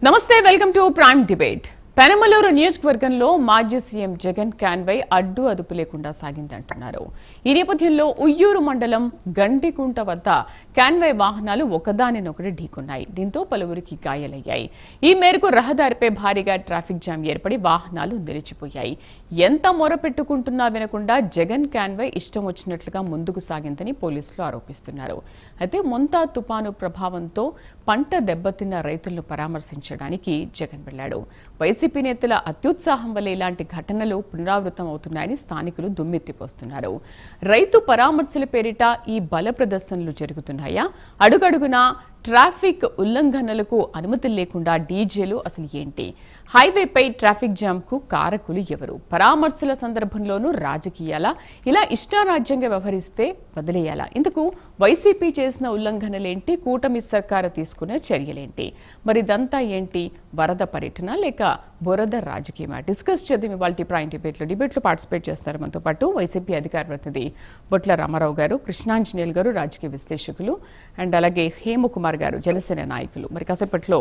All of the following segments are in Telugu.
నమస్తే welcome to prime debate. Penamaluru నియోజకవర్గంలో మాజీ సీఎం జగన్ కాన్వాయ్ అడ్డు అదుపు లేకుండా సాగిందంటున్నారు. ఈ నేపథ్యంలో ఉయ్యూరు మండలం గండికుంట వద్ద కాన్వాయ్ వాహనాలు ఒకదానినొకటి ఢీకొన్నాయి. దీంతో పలువురికి గాయాలయ్యాయి. ఈ మేరకు రహదారిపై భారీగా ట్రాఫిక్ జామ్ ఏర్పడి వాహనాలు నిలిచిపోయాయి. ఎంత మొరపెట్టుకుంటున్నా వినకుండా జగన్ కాన్వాయ్ ఇష్టం వచ్చినట్లుగా ముందుకు సాగిందని పోలీసులు ఆరోపిస్తున్నారు. అయితే మొంతా తుపాను ప్రభావంతో పంట దెబ్బతిన్న రైతులను పరామర్శించడానికి జగన్ వెళ్లాడు. వైసీపీ నేతల అత్యుత్సాహం వల్ల ఇలాంటి ఘటనలు పునరావృతం అవుతున్నాయని స్థానికులు దుమ్మెత్తిపోస్తున్నారు. రైతు పరామర్శల పేరిట ఈ బల ప్రదర్శనలు జరుగుతున్నాయా? అడుగడుగునా ట్రాఫిక్ ఉల్లంఘనలకు అనుమతి లేకుండా డీజేలు అసలు ఏంటి? హైవేపై ట్రాఫిక్ జామ్ కు కారకులు ఎవరు? పరామర్శల సందర్భంలోనూ రాజకీయాలా? ఇలా ఇష్టారాజ్యంగా వ్యవహరిస్తే వదిలేయాలా? ఇందుకు వైసీపీ చేసిన ఉల్లంఘనలేంటి? కూటమి సర్కారు తీసుకున్న చర్యలేంటి? మరి ఇదంతా ఏంటి? వరద పర్యటన లేక బురద రాజకీయమా? డిస్కస్ చేద్దాం ఇవాళ ప్రైమ్ డిబేట్లో పార్టిసిపేట్ చేస్తారు. మనతో పాటు వైసీపీ అధికార ప్రతినిధి బొట్ల రామారావు గారు, కృష్ణాంజనేయులు గారు, రాజకీయ విశ్లేషకులు, అండ్ అలాగే హేమకుమార్ గారు, జనసేన నాయకులు. మరి కాసేపట్లో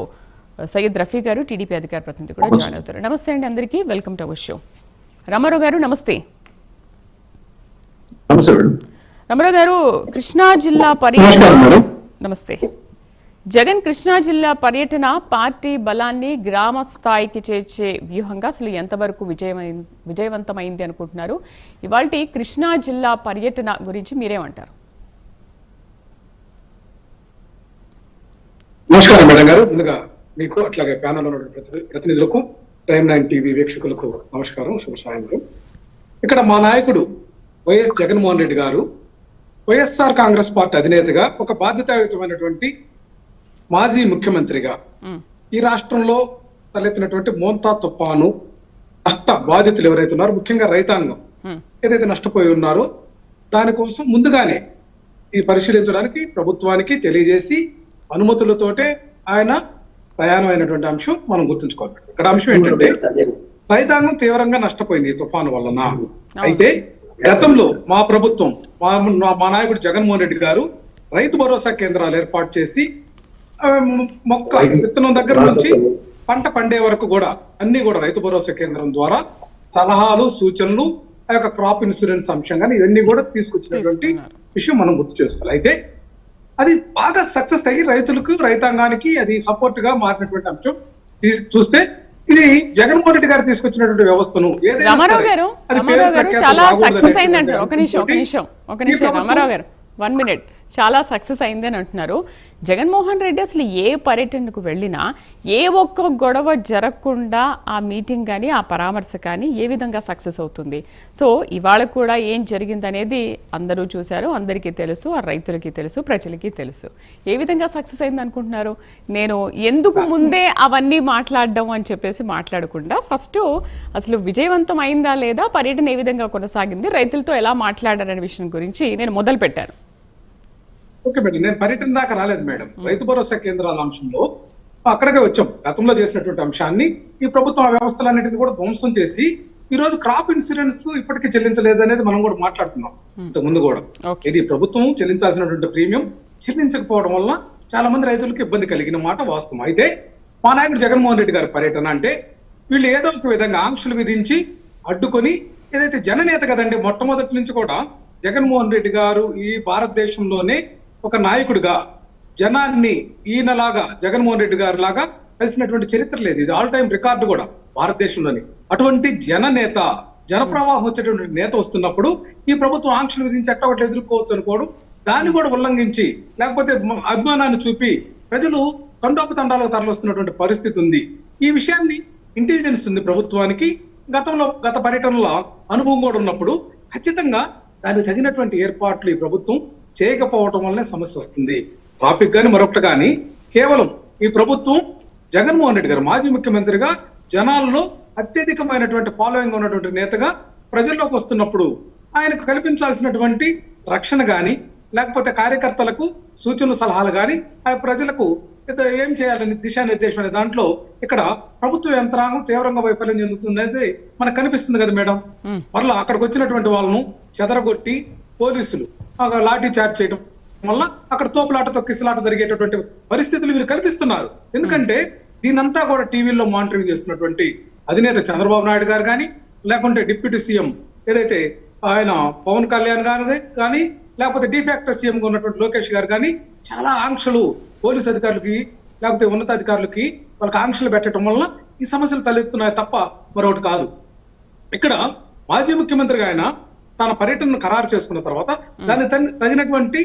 సయ్యద్ రఫీ గారు, టీడీపీ అధికార ప్రతినిధి కూడా జాయిన్ అవుతారు. నమస్తే అండి అందరికీ, welcome to our show. Ramarao గారు నమస్తే. రామారావు గారు, కృష్ణా జిల్లా పర్యటన, నమస్తే. జగన్ కృష్ణా జిల్లా పర్యటన పార్టీ బలాన్ని గ్రామ స్థాయికి చేర్చే వ్యూహంగా అసలు ఎంతవరకు విజయవంతమైంది అనుకుంటున్నారు? ఇవాళ కృష్ణా జిల్లా పర్యటన గురించి మీరేమంటారు? నమస్కారం మేడం గారు. ముందుగా మీకు అట్లాగే ప్యానల్ ప్రతినిధులకు, ప్రైమ్ 9 టీవీ వీక్షకులకు నమస్కారం, శుభ సాయంత్రం. ఇక్కడ మా నాయకుడు వైఎస్ జగన్మోహన్ రెడ్డి గారు వైఎస్ఆర్ కాంగ్రెస్ పార్టీ అధినేతగా, ఒక బాధ్యతాయుతమైనటువంటి మాజీ ముఖ్యమంత్రిగా ఈ రాష్ట్రంలో తలెత్తినటువంటి మోంతా తుఫాను నష్ట బాధితులు ఎవరైతే ఉన్నారో, ముఖ్యంగా రైతాంగం ఏదైతే నష్టపోయి ఉన్నారో దానికోసం ముందుగానే ఈ పరిశీలించడానికి ప్రభుత్వానికి తెలియజేసి అనుమతులతోటే ఆయన ప్రయాణం అయినటువంటి అంశం మనం గుర్తుంచుకోవాలి. ఇక్కడ అంశం ఏంటంటే, రైతాంగం తీవ్రంగా నష్టపోయింది ఈ తుఫాను వలన. అయితే గతంలో మా ప్రభుత్వం, మా నాయకుడు జగన్మోహన్ రెడ్డి గారు రైతు భరోసా కేంద్రాలు ఏర్పాటు చేసి మొక్క విత్తనం దగ్గర నుంచి పంట పండే వరకు కూడా అన్ని కూడా రైతు భరోసా కేంద్రం ద్వారా సలహాలు, సూచనలు, ఆ యొక్క క్రాప్ ఇన్సూరెన్స్ అంశం కానీ ఇవన్నీ కూడా తీసుకొచ్చినటువంటి విషయం మనం గుర్తు చేసుకోవాలి. అయితే అది బాగా సక్సెస్ అయ్యి రైతులకు, రైతాంగానికి అది సపోర్ట్ గా మారినటువంటి అంశం చూస్తే ఇది జగన్మోహన్ రెడ్డి గారు తీసుకొచ్చినటువంటి వ్యవస్థను రామారావు గారు చాలా సక్సెస్ అయింది అంటారు. ఒక నిమిషం రామారావు గారు, 1 minute. చాలా సక్సెస్ అయింది అని అంటున్నారు. జగన్మోహన్ రెడ్డి అసలు ఏ పర్యటనకు వెళ్ళినా ఏ ఒక్క గొడవ జరగకుండా ఆ మీటింగ్ కానీ ఆ పరామర్శ కానీ ఏ విధంగా సక్సెస్ అవుతుంది? సో ఇవాళ కూడా ఏం జరిగిందనేది అందరూ చూశారు, అందరికీ తెలుసు, ఆ రైతులకి తెలుసు, ప్రజలకి తెలుసు. ఏ విధంగా సక్సెస్ అయింది అనుకుంటున్నారు? నేను ఎందుకు ముందే అవన్నీ మాట్లాడడం అని చెప్పేసి మాట్లాడకుండా ఫస్ట్ అసలు విజయవంతం అయిందా లేదా, పర్యటన ఏ విధంగా కొనసాగింది, రైతులతో ఎలా మాట్లాడారనే విషయం గురించి నేను మొదలు పెట్టాను. ఓకే మేడం, నేను పర్యటన దాకా రాలేదు మేడం. రైతు భరోసా కేంద్రాల అంశంలో అక్కడికే వచ్చాం. గతంలో చేసినటువంటి అంశాన్ని ఈ ప్రభుత్వం ఆ వ్యవస్థలన్నింటినీ కూడా ధ్వంసం చేసి ఈ రోజు క్రాప్ ఇన్సూరెన్స్ ఇప్పటికీ చెల్లించలేదు అనేది మనం కూడా మాట్లాడుతున్నాం. ఇంతకుముందు కూడా ఇది ప్రభుత్వం చెల్లించాల్సినటువంటి ప్రీమియం చెల్లించకపోవడం వల్ల చాలా మంది రైతులకు ఇబ్బంది కలిగిన మాట వాస్తవం. అయితే మా నాయకుడు జగన్మోహన్ రెడ్డి గారి పర్యటన అంటే వీళ్ళు ఏదో ఒక విధంగా ఆంక్షలు విధించి అడ్డుకొని, ఏదైతే జననేత కదండి, మొట్టమొదటి నుంచి కూడా జగన్మోహన్ రెడ్డి గారు ఈ భారతదేశంలోనే ఒక నాయకుడిగా జనాన్ని ఈయనలాగా, జగన్మోహన్ రెడ్డి గారి లాగా కలిసినటువంటి చరిత్ర లేదు. ఇది ఆల్ టైం రికార్డు కూడా భారతదేశంలోని. అటువంటి జననేత, జనప్రవాహం వచ్చేటువంటి నేత వస్తున్నప్పుడు ఈ ప్రభుత్వం ఆంక్షలు విధించి ఎట్టొకటి ఎదుర్కోవచ్చు అనుకోవడం, దాన్ని కూడా ఉల్లంఘించి లేకపోతే అభిమానాన్ని చూపి ప్రజలు తండోపతండాలకు తరలిస్తున్నటువంటి పరిస్థితి ఉంది. ఈ విషయాన్ని ఇంటెలిజెన్స్ ఉంది ప్రభుత్వానికి. గత పర్యటనలో అనుభవం కూడా ఉన్నప్పుడు ఖచ్చితంగా దానికి తగినటువంటి ఏర్పాట్లు ఈ ప్రభుత్వం చేయకపోవటం వల్లనే సమస్య వస్తుంది. ట్రాఫిక్ కానీ మరొకటి కానీ కేవలం ఈ ప్రభుత్వం జగన్మోహన్ రెడ్డి గారు మాజీ ముఖ్యమంత్రిగా జనాల్లో అత్యధికమైనటువంటి ఫాలోయింగ్ ఉన్నటువంటి నేతగా ప్రజల్లోకి వస్తున్నప్పుడు ఆయనకు కల్పించాల్సినటువంటి రక్షణ కానీ, లేకపోతే కార్యకర్తలకు సూచనలు, సలహాలు కానీ, ఆ ప్రజలకు ఏం చేయాలని దిశానిర్దేశం అనే దాంట్లో ఇక్కడ ప్రభుత్వ యంత్రాంగం తీవ్రంగా వైఫల్యం చెందుతుంది అనేది మనకు కనిపిస్తుంది కదా మేడం. మరలా అక్కడికి వచ్చినటువంటి వాళ్ళను చెదరగొట్టి పోలీసులు లాఠీ చార్జ్ చేయడం వల్ల అక్కడ తోపులాట తొక్కిసలాట జరిగేటటువంటి పరిస్థితులు మీరు కల్పిస్తున్నారు. ఎందుకంటే దీనంతా కూడా టీవీల్లో మానిటరింగ్ చేస్తున్నటువంటి అధినేత చంద్రబాబు నాయుడు గారు కానీ, లేకుంటే డిప్యూటీ సీఎం ఏదైతే ఆయన పవన్ కళ్యాణ్ గారు కానీ, లేకపోతే డిఫాక్టో సీఎం గా ఉన్నటువంటి లోకేష్ గారు కానీ చాలా ఆంక్షలు పోలీసు అధికారులకి లేకపోతే ఉన్నతాధికారులకి వాళ్ళకి ఆంక్షలు పెట్టడం వల్ల ఈ సమస్యలు తలెత్తున్నాయి తప్ప మరొకటి కాదు. ఇక్కడ మాజీ ముఖ్యమంత్రిగా ఆయన తన పర్యటనను ఖరారు చేసుకున్న తర్వాత దాన్ని తగినటువంటి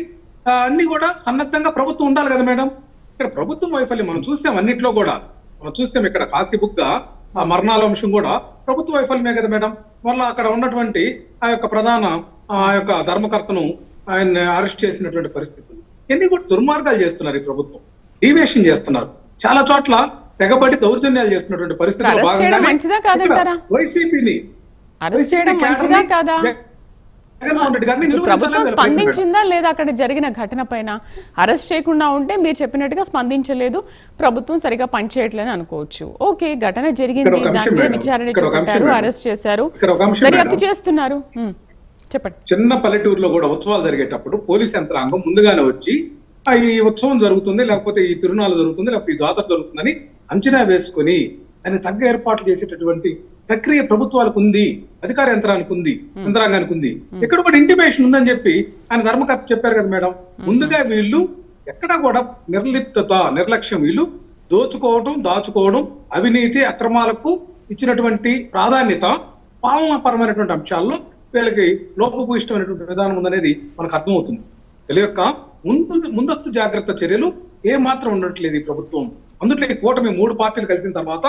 అన్ని కూడా సన్నద్ధంగా ప్రభుత్వం ఉండాలి కదా మేడం. ఇక్కడ ప్రభుత్వం వైఫల్యం మనం చూసాం, అన్నిట్లో కూడా మనం చూసాం. ఇక్కడ కాశీబుగ్గ ఆ మరణాల అంశం కూడా ప్రభుత్వ వైఫల్యమే కదా మేడం. వల్ల అక్కడ ఉన్నటువంటి ఆ యొక్క ప్రధాన ఆ యొక్క ధర్మకర్తను ఆయన అరెస్ట్ చేసినటువంటి పరిస్థితులు ఎన్ని కూడా దుర్మార్గాలు చేస్తున్నారు ఈ ప్రభుత్వం. డీవియేషన్ చేస్తున్నారు, చాలా చోట్ల తెగబడి దౌర్జన్యాలు చేస్తున్నటువంటి పరిస్థితుల్లో భాగంగా వైసీపీని ప్రభుత్వం స్పందించిందా లేదా అక్కడ జరిగిన ఘటన పైన? అరెస్ట్ చేయకుండా ఉంటే మీరు చెప్పినట్టుగా స్పందించలేదు, ప్రభుత్వం సరిగా పనిచేయట్లేదని అనుకోవచ్చు. ఓకే, ఘటన జరిగింది, దాని మీద విచారణ చేపట్టారు, అరెస్ట్ చేశారు, దర్యాప్తు చేస్తున్నారు. చెప్పండి. చిన్న పల్లెటూరులో కూడా ఉత్సవాలు జరిగేటప్పుడు పోలీస్ యంత్రాంగం ముందుగానే వచ్చి ఈ ఉత్సవం జరుగుతుంది, లేకపోతే ఈ తిరునాళ్ళు జరుగుతుంది, లేకపోతే ఈ జాతర జరుగుతుందని అంచనా వేసుకుని ఆయన తగ్గ ఏర్పాట్లు చేసేటటువంటి ప్రక్రియ ప్రభుత్వాలకు ఉంది, అధికార యంత్రాంగానికి ఉంది. ఇక్కడ కూడా ఇంటిమేషన్ ఉందని చెప్పి ఆయన ధర్మకర్త చెప్పారు కదా మేడం. ముందుగా వీళ్ళు ఎక్కడా కూడా నిర్లిప్తత, నిర్లక్ష్యం, వీళ్ళు దోచుకోవడం, దాచుకోవడం, అవినీతి, అక్రమాలకు ఇచ్చినటువంటి ప్రాధాన్యత, పాలనాపరమైనటువంటి అంశాల్లో వీళ్ళకి లోపభూయిష్టమైనటువంటి విధానం ఉందనేది మనకు అర్థమవుతుంది. వీళ్ళ యొక్క ముందస్తు జాగ్రత్త చర్యలు ఏ మాత్రం ఉండట్లేదు ఈ ప్రభుత్వం. అందులో ఈ కూటమి 3 పార్టీలు కలిసిన తర్వాత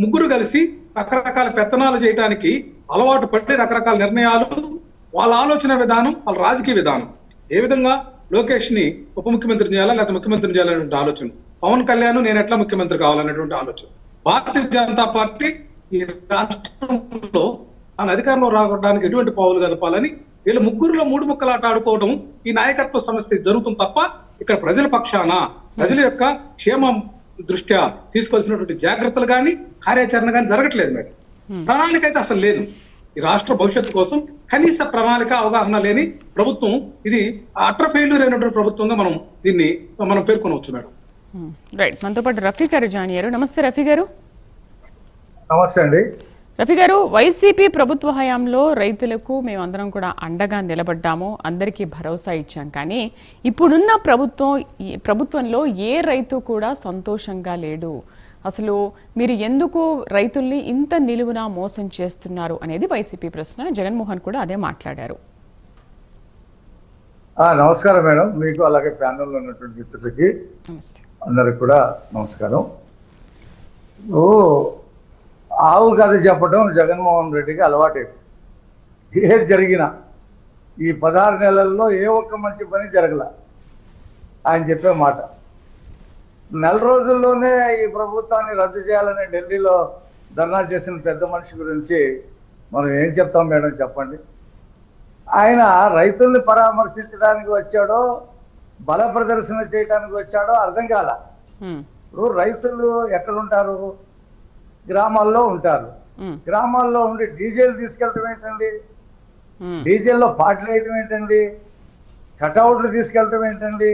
ముగ్గురు కలిసి రకరకాల పెత్తనాలు చేయడానికి అలవాటు పడి రకరకాల నిర్ణయాలు, వాళ్ళ ఆలోచన విధానం, వాళ్ళ రాజకీయ విధానం, ఏ విధంగా లోకేష్ ని ఉప ముఖ్యమంత్రి చేయాలా లేకపోతే ముఖ్యమంత్రి చేయాలనేటువంటి ఆలోచన, పవన్ కళ్యాణ్ నేను ఎట్లా ముఖ్యమంత్రి కావాలనేటువంటి ఆలోచన, భారతీయ జనతా పార్టీ ఈ రాష్ట్రంలో ఆయన అధికారంలో రావడానికి ఎటువంటి పావులు కలపాలని వీళ్ళ ముగ్గురులో 3 ముక్కలాట ఆడుకోవడం ఈ నాయకత్వ సమస్య జరుగుతుంది తప్ప ఇక్కడ ప్రజల పక్షాన ప్రజల యొక్క క్షేమం దృష్ట్యా తీసుకోవాల్సినటువంటి జాగ్రత్తలు కానీ కార్యాచరణ కానీ జరగట్లేదు మేడం. ప్రణాళిక అయితే అసలు లేదు. ఈ రాష్ట్ర భవిష్యత్తు కోసం కనీస ప్రణాళిక, అవగాహన లేని ప్రభుత్వం, ఇది అటర్ ఫెయిల్యూర్ అయినటువంటి ప్రభుత్వంగా మనం పేర్కొనవచ్చు మేడం. రైట్, మనతో పాటు రఫీ గారు జాయిన్ అయ్యారు. నమస్తే రఫీ గారు. నమస్తే అండి. రఫీ గారు, వైసీపీ ప్రభుత్వ హయాంలో రైతులకు మేమందరం కూడా అండగా నిలబడ్డాము, అందరికీ భరోసా ఇచ్చాం. కానీ ఇప్పుడున్న ప్రభుత్వంలో ఏ రైతు కూడా సంతోషంగా లేడు. అసలు మీరు ఎందుకు రైతుల్ని ఇంత నిలువునా మోసం చేస్తున్నారు అనేది వైసీపీ ప్రశ్న. జగన్మోహన్ కూడా అదే మాట్లాడారు. నమస్కారం మేడం, మీకు అలాగే ప్యానెల్లో ఉన్నటువంటి మిత్రులకి అందరికి కూడా నమస్కారం. ఆవు కథ చెప్పడం జగన్మోహన్ రెడ్డికి అలవాటైపోయింది. ఏది జరిగినా ఈ 16 నెలల్లో ఏ ఒక్క మంచి పని జరగల ఆయన చెప్పే మాట. నెల రోజుల్లోనే ఈ ప్రభుత్వాన్ని రద్దు చేయాలని ఢిల్లీలో ధర్నా చేసిన పెద్ద మనిషి గురించి మనం ఏం చెప్తాం మేడం, చెప్పండి. ఆయన రైతుల్ని పరామర్శించడానికి వచ్చాడో బల ప్రదర్శన చేయడానికి వచ్చాడో అర్థం కాల. ఇప్పుడు రైతులు ఎక్కడుంటారు? గ్రామాల్లో ఉంటారు. గ్రామాల్లో ఉండి డీజిల్ తీసుకెళ్ళటం ఏంటండి? డీజిల్లో పాటలు వేయటం ఏంటండి? కటౌట్లు తీసుకెళ్ళటం ఏంటండి?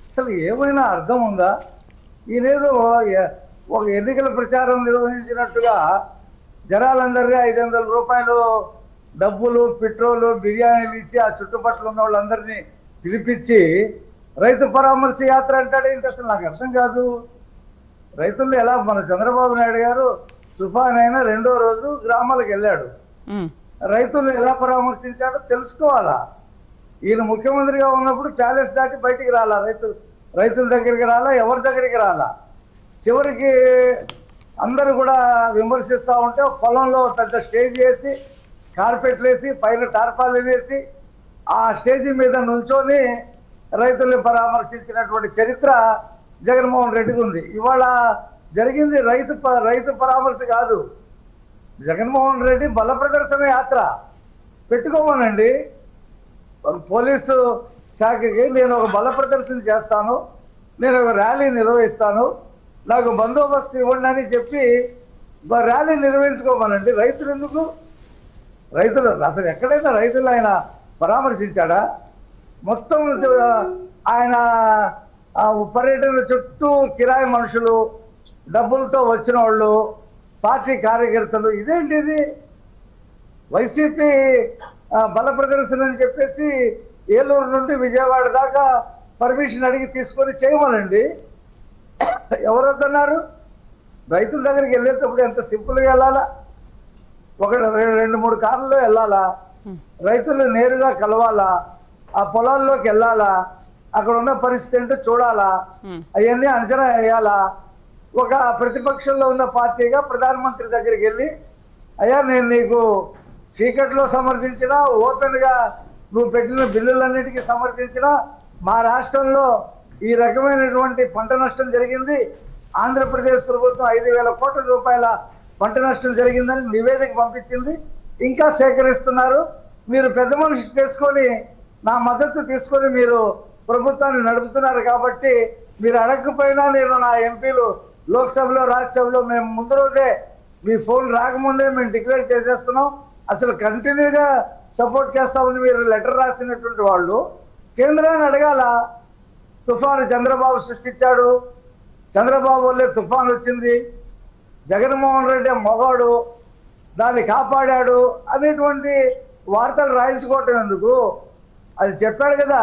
అసలు ఏమైనా అర్థం ఉందా? ఈయనేదో ఒక ఎన్నికల ప్రచారం నిర్వహించినట్టుగా జనాలందరినీ 500 రూపాయలు డబ్బులు, పెట్రోలు, బిర్యానీలు ఇచ్చి ఆ చుట్టుపక్కల ఉన్న వాళ్ళందరినీ పిలిపించి రైతు పరామర్శ యాత్ర అంటాడేంటి? అసలు నాకు అర్థం కాదు. రైతులు ఎలా, మన చంద్రబాబు నాయుడు గారు తుఫాన్ అయినా 2వ రోజు గ్రామాలకు వెళ్ళాడు, రైతులు ఎలా పరామర్శించాడో తెలుసుకోవాలా. ఈయన ముఖ్యమంత్రిగా ఉన్నప్పుడు ప్యాలెస్ దాటి బయటికి రాలా, రైతుల దగ్గరికి రాలా, ఎవరి దగ్గరికి రాలా. చివరికి అందరూ కూడా విమర్శిస్తూ ఉంటే పొలంలో పెద్ద స్టేజ్ వేసి, కార్పెట్లు వేసి, పైన టార్పాలు వేసి ఆ స్టేజీ మీద నుంచొని రైతుల్ని పరామర్శించినటువంటి చరిత్ర జగన్మోహన్ రెడ్డికి ఉంది. ఇవాళ జరిగింది రైతు పరామర్శ కాదు, జగన్మోహన్ రెడ్డి బల ప్రదర్శన యాత్ర పెట్టుకోమనండి. పోలీసు శాఖకి నేను ఒక బల ప్రదర్శన చేస్తాను, నేను ఒక ర్యాలీ నిర్వహిస్తాను, నాకు బందోబస్తు ఇవ్వండి అని చెప్పి ర్యాలీ నిర్వహించుకోమనండి. రైతులు ఎందుకు? రైతులు అసలు ఎక్కడైనా రైతులు ఆయన పరామర్శించాడా? మొత్తం ఆయన పర్యటన చుట్టూ కిరాయి మనుషులు, డబ్బులతో వచ్చిన వాళ్ళు పార్టీ కార్యకర్తలు ఇదేంటిది వైసీపీ బల ప్రదర్శన అని చెప్పేసి ఏలూరు నుండి విజయవాడ దాకా పర్మిషన్ అడిగి తీసుకొని చేయమనండి. ఎవరొద్దన్నారు? రైతుల దగ్గరికి వెళ్ళేటప్పుడు ఎంత సింపుల్గా వెళ్ళాలా, ఒక 2-3 కార్లలో వెళ్ళాలా, రైతులు నేరుగా కలవాలా, ఆ పొలాల్లోకి వెళ్ళాలా, అక్కడ ఉన్న పరిస్థితి ఏంటో చూడాలా, అవన్నీ అంచనా వేయాలా. ఒక ప్రతిపక్షంలో ఉన్న పార్టీగా ప్రధానమంత్రి దగ్గరికి వెళ్ళి అయ్యా నేను నీకు చీకట్లో సమర్థించినా ఓపెన్ గా నువ్వు పెట్టిన బిల్లులన్నిటికీ సమర్థించినా మా రాష్ట్రంలో ఈ రకమైనటువంటి పంట నష్టం జరిగింది, ఆంధ్రప్రదేశ్ ప్రభుత్వం 5,000 కోట్ల రూపాయల పంట నష్టం జరిగిందని నివేదిక పంపించింది, ఇంకా సేకరిస్తున్నారు, మీరు పెద్ద మనిషి చేసుకొని నా మద్దతు తీసుకొని మీరు ప్రభుత్వాన్ని నడుపుతున్నారు కాబట్టి మీరు అడగకపోయినా నేను నా ఎంపీలు లోక్సభలో రాజ్యసభలో మేము ముందు రోజే మీ ఫోన్ రాకముందే మేము డిక్లేర్ చేసేస్తున్నాం, అసలు కంటిన్యూగా సపోర్ట్ చేస్తామని మీరు లెటర్ రాసినటువంటి వాళ్ళు కేంద్రాన్ని అడగాల. తుఫాను చంద్రబాబు సృష్టించాడు, చంద్రబాబు వల్లే తుఫాను వచ్చింది, జగన్మోహన్ రెడ్డి మొగాడు దాన్ని కాపాడాడు అనేటువంటి వార్తలు రాయించుకోవటం ఎందుకు? అది చెప్పాడు కదా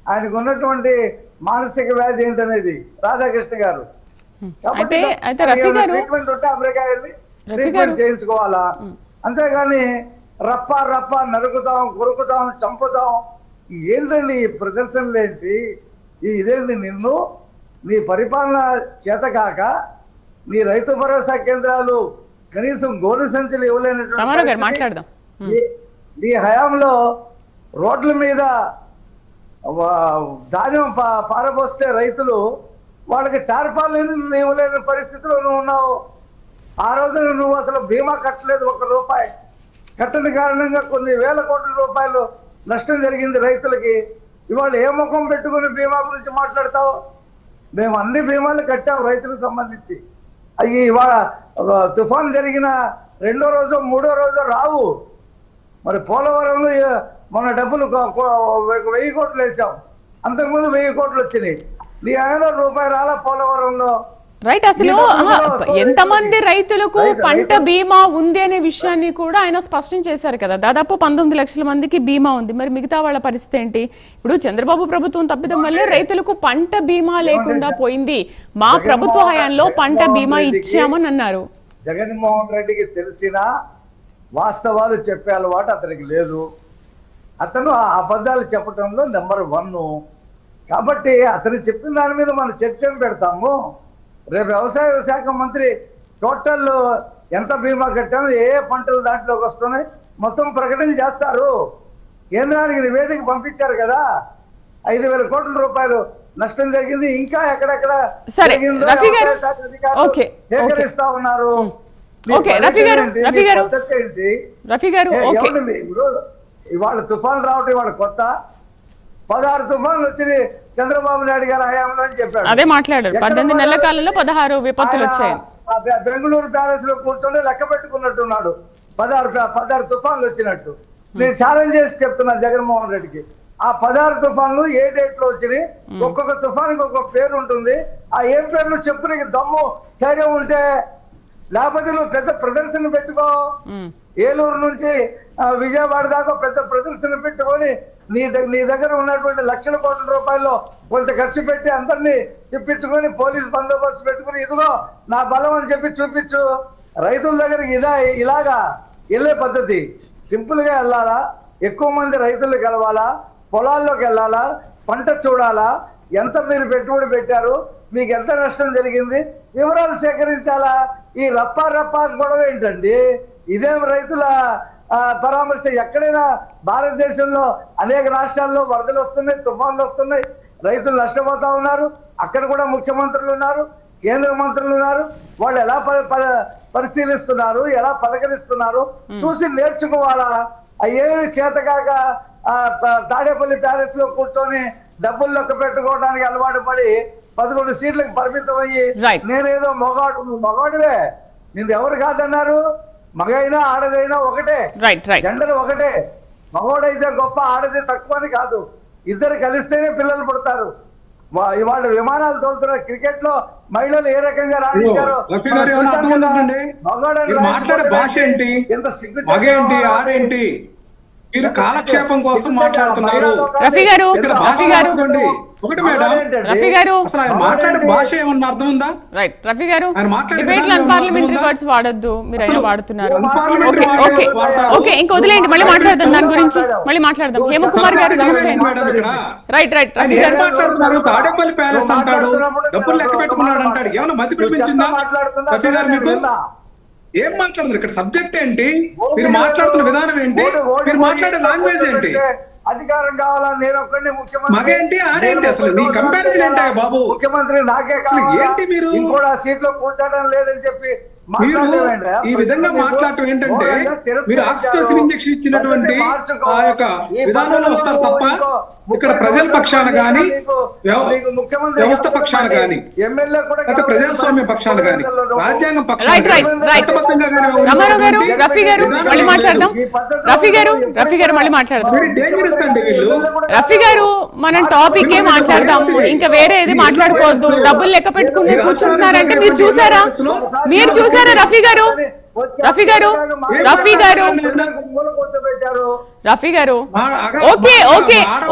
ఆయనకు ఉన్నటువంటి మానసిక వ్యాధి ఏంటనేది రాధాకృష్ణ గారు. ట్రీట్మెంట్ ఉంటే అమెరికా వెళ్ళి ట్రీట్మెంట్ చేయించుకోవాలా, అంతేగాని రప్ప రప్ప నరుకుతాం, కొరుకుతాం, చంపుతాం, ఏంటండి ఈ ప్రదర్శనలు ఏంటి? ఇదేంటి నిన్ను నీ పరిపాలన చేతకాక నీ రైతు భరోసా కేంద్రాలు కనీసం గోను సంచులు ఇవ్వలేనటువంటి నీ హయాంలో రోడ్ల మీద ధాన్యం పారబోస్తే రైతులు వాళ్ళకి టార్పాలిన్ ఇవ్వలేని పరిస్థితిలో నువ్వు ఉన్నావు. ఆ రోజున నువ్వు అసలు బీమా కట్టలేదు, 1 రూపాయి కట్టని కారణంగా కొన్ని వేల కోట్ల రూపాయలు నష్టం జరిగింది రైతులకి. ఇవాళ ఏ ముఖం పెట్టుకుని బీమా గురించి మాట్లాడతావు? మేము అన్ని బీమాలు కట్టాం రైతులకు సంబంధించి. అవి ఇవాళ తుఫాన్ జరిగిన 2వ రోజు 3వ రోజు రావు. మరి పోలవరంలో మన డబ్బులు 1000 కోట్లు వేసాం, అంతకుముందు 1000 కోట్లు వచ్చినాయి. నీ ఆయన రూపాయి రాలా పోలవరంలో. రైట్. అసలు ఎంతమంది రైతులకు పంట బీమా ఉంది అనే విషయాన్ని కూడా ఆయన స్పష్టం చేశారు కదా. దాదాపు 19 లక్షల మందికి బీమా ఉంది. మరి మిగతా వాళ్ళ పరిస్థితి ఏంటి? ఇప్పుడు చంద్రబాబు ప్రభుత్వం తప్పిదం వల్లే రైతులకు పంట బీమా లేకుండా పోయింది. మా ప్రభుత్వ హయాంలో పంట బీమా ఇచ్చామని అన్నారు. జగన్మోహన్ రెడ్డికి తెలిసిన వాస్తవాలు చెప్పే అలవాటు అతనికి లేదు. అతను ఆ అబద్ధాలు చెప్పడంలో నెంబర్ 1. కాబట్టి అతను చెప్పిన దాని మీద మనం చర్చలు పెడతాము. రేపు వ్యవసాయ శాఖ మంత్రి టోటల్ ఎంత బీమా కట్టాము, ఏ పంటలు దాంట్లోకి వస్తున్నాయి మొత్తం ప్రకటన చేస్తారు. కేంద్రానికి నివేదిక పంపించారు కదా, 5,000 కోట్ల రూపాయలు నష్టం జరిగింది, ఇంకా ఎక్కడెక్కడ సేకరిస్తా ఉన్నారు. ఇవాళ తుఫాన్ రావటం ఇవాళ కొత్త, 16 తుఫాన్లు వచ్చింది చంద్రబాబు నాయుడు గారి హయాంలో అని చెప్పాడు. అదే మాట్లాడారు. 18 నెలల కాలంలో 16 విపత్తులు వచ్చాయి. బెంగళూరు ప్యాలెస్ లో కూర్చొని లెక్క పెట్టుకున్నట్టున్నాడు 16 తుఫాన్లు వచ్చినట్టు. నేను ఛాలెంజ్ చేసి చెప్తున్నా జగన్మోహన్ రెడ్డికి, ఆ 16 తుఫాన్లు ఏ డేట్ లో వచ్చినాయి, ఒక్కొక్క తుఫాన్కి ఒక్కొక్క పేరు ఉంటుంది. ఆ ఏ పేర్లు చెప్పు నీకు దమ్ము ధైర్యం ఉంటే, లేకపోతే నువ్వు పెద్ద ప్రదర్శన పెట్టుకో. ఏలూరు నుంచి విజయవాడ దాకా పెద్ద ప్రదర్శన పెట్టుకొని నీ దగ్గర ఉన్నటువంటి లక్షల కోట్ల రూపాయల్లో కొంత ఖర్చు పెట్టి అందరినీ తిప్పించుకొని పోలీస్ బందోబస్తు పెట్టుకుని ఇదిగో నా బలం అని చెప్పి చూపించు. రైతుల దగ్గరికి ఇలాగా వెళ్ళే పద్ధతి సింపుల్ గా వెళ్ళాలా, ఎక్కువ మంది రైతులు కలవాలా, పొలాల్లోకి వెళ్ళాలా, పంట చూడాలా, ఎంత మీరు పెట్టుబడి పెట్టారు, మీకు ఎంత నష్టం జరిగింది, వివరాలు సేకరించాలా. ఈ రప్పా గొడవ ఏంటండి? ఇదేం రైతుల పరామర్శ? ఎక్కడైనా భారతదేశంలో అనేక రాష్ట్రాల్లో వరదలు వస్తున్నాయి, తుఫాన్లు వస్తున్నాయి, రైతులు నష్టపోతా ఉన్నారు. అక్కడ కూడా ముఖ్యమంత్రులు ఉన్నారు, కేంద్ర మంత్రులు ఉన్నారు. వాళ్ళు ఎలా పరిశీలిస్తున్నారు, ఎలా పలకరిస్తున్నారు చూసి నేర్చుకోవాలా. ఏది చేతకాక తాడేపల్లి ప్యాలెస్ లో కూర్చొని డబ్బులు లెక్క పెట్టుకోవడానికి అలవాటు పడి 11 సీట్లకు పరిమితం అయ్యి నేనేదో మగాడువే, నేను ఎవరు కాదన్నారు? మగైనా ఆడదైనా ఒకటే, జెండర్ ఒకటే. మగోడైతే గొప్ప, ఆడది తక్కువ అని కాదు. ఇద్దరు కలిస్తేనే పిల్లలు పుడతారు. ఇవాళ విమానాలు తోలుతున్నారు. క్రికెట్ లో మహిళలు ఏ రకంగా రాణించారు. రఫీ గారు ఏమైనా అర్థం ఉందండి? మీరు మాట్లాడే భాష ఏంటి, మగేంటి, ఆడేంటి? మీరు కాలక్షేపం కోసం మాట్లాడుతున్నారు. రఫీ గారు, రఫీ గారు ఒకటి మేడం, రఫీ గారు అసలు ఆయన మాట్లాడే భాష ఏమన్నా అర్థం ఉందా? రైట్ రఫీ గారు, ఆయన మాట్లాడే డిబేట్ లో విధానం అన్పార్లమెంటరీ ఏమన్నా వర్డ్స్ వాడొద్దు, మీరు అయినా వాడుతున్నారు. అన్పార్లమెంటరీ ఓకే ఓకే ఇంక వదిలేయండి, మళ్ళీ మాట్లాడదాం దాని గురించి, మళ్ళీ మాట్లాడదాం. హేమకుమార్ గారు నమస్తే. రైట్ రఫీ గారు మాట్లాడుతున్నారు. తాడేపల్లి ప్యాలెస్ అంటాడు, డబ్బులు లెక్క పెట్టుకున్నాడు అంటాడు. ఏమన్నా మతి పిలిపించిందా రఫీ గారు మీకు? ఏం మాట్లాడుతున్నారు ఇక్కడ? సబ్జెక్ట్ ఏంటి, మీరు మాట్లాడుతున్న విధానం ఏంటి, మీరు మాట్లాడే లాంగ్వేజ్ ఏంటి? అధికారం కావాలని నేను ఒక్కడే ముఖ్యమంత్రి, మగేంటి ఆడేంటి? అసలు నీ కంపారిజన్ ఏంటా బాబు? ముఖ్యమంత్రి నాకే ఏంటి మీరు కూడా సీట్లో కూర్చోడం లేదని చెప్పి మీరు ఈ విధంగా మాట్లాడటం ఏంటంటే, మీరు ఆక్సిటోసిన్ ఇంజెక్షన్ ఇచ్చినటువంటి ఆ యొక్క విధానంలో వస్తారు తప్ప ఇక్కడ ప్రజల పక్షాన గాని, వ్యవస్థ పక్షాన గాని, లేకపోతే ప్రజాస్వామ్య పక్షాన గాని, రాజ్యాంగం పక్షాన రఫీ గారు మళ్ళీ మాట్లాడదాం. రఫీ గారు మళ్ళీ మాట్లాడదాం. డేంజరస్ అండి వీళ్ళు. రఫీ గారు మనం టాపిక్ ఏ మాట్లాడదాము, ఇంకా వేరే ఏది మాట్లాడుకోవద్దు. డబ్బులు లెక్క పెట్టుకుని కూర్చుంటున్నారంటే మీరు చూసారా రఫీ గారు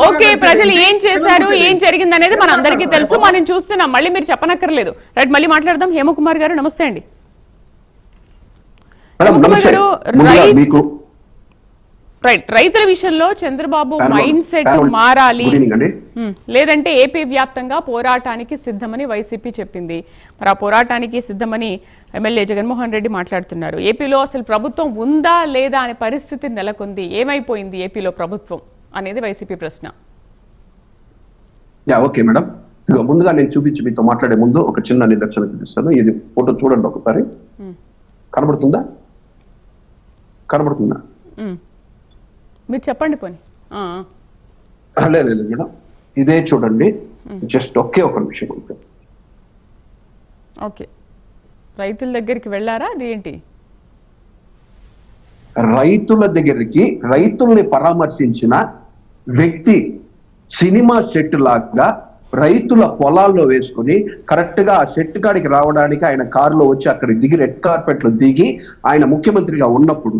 ఓకే ప్రజలు ఏం చేశారు, ఏం జరిగింది అనేది మన అందరికీ తెలుసు, మనం చూస్తున్నాం. మళ్ళీ మీరు చెప్పనక్కర్లేదు. రైట్, మళ్ళీ మాట్లాడదాం. హేమకుమార్ గారు నమస్తే అండి. హేమకుమార్ గారు, రైతుల విషయంలో చంద్రబాబు మైండ్ సెట్ మారాలి, లేదంటే ఏపీ వ్యాప్తంగా పోరాటానికి సిద్ధమని వైసీపీ చెప్పింది. మరి ఆ పోరాటానికి సిద్ధమని ఎమ్మెల్యే జగన్మోహన్ రెడ్డి మాట్లాడుతున్నారు. ఏపీలో అసలు ప్రభుత్వం ఉందా లేదా అనే పరిస్థితి నెలకొంది. ఏమైపోయింది ఏపీలో ప్రభుత్వం అనేది వైసీపీ ప్రశ్న. ఓకే మేడం, ముందుగా నేను చూపించి మీతో మాట్లాడే ముందు ఒక చిన్న నిదర్శనం చూపిస్తాను. ఇది ఫోటో చూడండి ఒకసారి. కనబడుతుందా? మీరు చెప్పండి పోనీ. లేదు మేడం, ఇదే చూడండి. జస్ట్ ఒకే ఒక నిమిషం ఉంటుంది. ఓకే, రైతుల దగ్గరికి వెళ్ళారా? అది ఏంటి? రైతుల దగ్గరికి రైతుల్ని పరామర్శించిన వ్యక్తి సినిమా సెట్ లాగా రైతుల పొలాల్లో వేసుకుని కరెక్ట్ గా ఆ సెట్ కాడికి రావడానికి ఆయన కారులో వచ్చి అక్కడ దిగి రెడ్ కార్పెట్ లో దిగి ఆయన ముఖ్యమంత్రిగా ఉన్నప్పుడు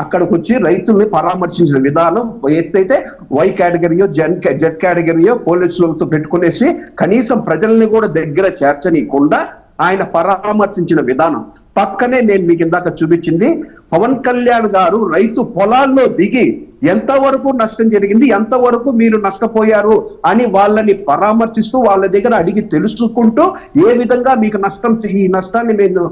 అక్కడికి వచ్చి రైతుల్ని పరామర్శించిన విధానం ఎత్తైతే వై కేటగిరియో జెడ్ కేటగిరియో పోలీసులతో పెట్టుకునేసి కనీసం ప్రజల్ని కూడా దగ్గర చేర్చనీయకుండా ఆయన పరామర్శించిన విధానం. పక్కనే నేను మీకు ఇందాక చూపించింది పవన్ కళ్యాణ్ గారు రైతు పొలాల్లో దిగి ఎంతవరకు నష్టం జరిగింది, ఎంతవరకు మీరు నష్టపోయారు అని వాళ్ళని పరామర్శిస్తూ వాళ్ళ దగ్గర అడిగి తెలుసుకుంటూ ఏ విధంగా మీకు ఈ నష్టాన్ని నేను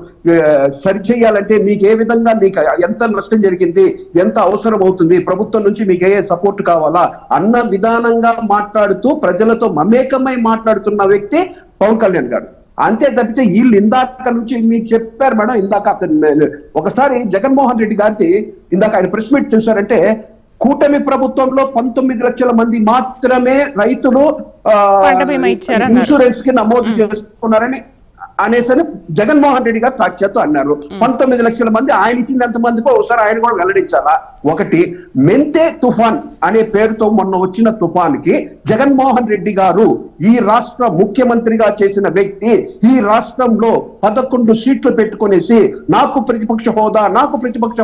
సరిచేయాలంటే మీకు ఏ విధంగా మీకు ఎంత నష్టం జరిగింది, ఎంత అవసరం అవుతుంది, ప్రభుత్వం నుంచి మీకు ఏ సపోర్ట్ కావాలా అన్న విధానంగా మాట్లాడుతూ ప్రజలతో మమేకమై మాట్లాడుతున్న వ్యక్తి పవన్ కళ్యాణ్ గారు. అంతే తప్పితే వీళ్ళు ఇందాక నుంచి మీకు చెప్పారు మేడం. ఇందాక అతను ఒకసారి జగన్మోహన్ రెడ్డి గారికి ఇందాక ఆయన ప్రెస్ మీట్ చూశారంటే కూటమి ప్రభుత్వంలో 19 లక్షల మంది మాత్రమే రైతులు ఇన్సూరెన్స్ కి నమోదు చేసుకున్నారని అనేసరి జగన్మోహన్ రెడ్డి గారు సాక్షాత్తు అన్నారు. 19 లక్షల మంది, ఆయన ఇచ్చింది ఎంత మందికో ఒకసారి ఆయన కూడా వెల్లడించాలా. ఒకటి, మెంతే తుఫాన్ అనే పేరుతో మొన్న వచ్చిన తుఫాన్కి జగన్మోహన్ రెడ్డి గారు ఈ రాష్ట్ర ముఖ్యమంత్రిగా చేసిన వ్యక్తి ఈ రాష్ట్రంలో 11 సీట్లు పెట్టుకునేసి నాకు ప్రతిపక్ష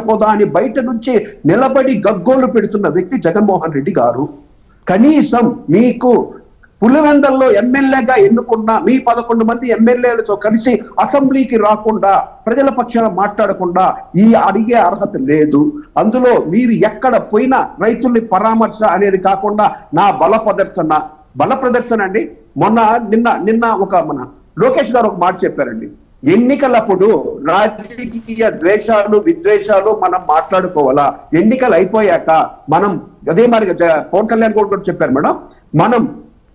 హోదా అని బయట నుంచి నిలబడి గగ్గోలు పెడుతున్న వ్యక్తి జగన్మోహన్ రెడ్డి గారు. కనీసం మీకు పులివెందల్లో ఎమ్మెల్యేగా ఎన్నుకున్న మీ 11 మంది ఎమ్మెల్యేలతో కలిసి అసెంబ్లీకి రాకుండా ప్రజల పక్షాన మాట్లాడకుండా ఈ అడిగే అర్హత లేదు. అందులో మీరు ఎక్కడ పోయినా రైతుల్ని పరామర్శ అనేది కాకుండా నా బల ప్రదర్శన అండి. నిన్న ఒక మన లోకేష్ గారు ఒక మాట చెప్పారండి. ఎన్నికలప్పుడు రాజకీయ ద్వేషాలు విద్వేషాలు మనం మాట్లాడుకోవాలా, ఎన్నికలు అయిపోయాక మనం అదే మరి పవన్ కళ్యాణ్ కూడా చెప్పారు మేడం, మనం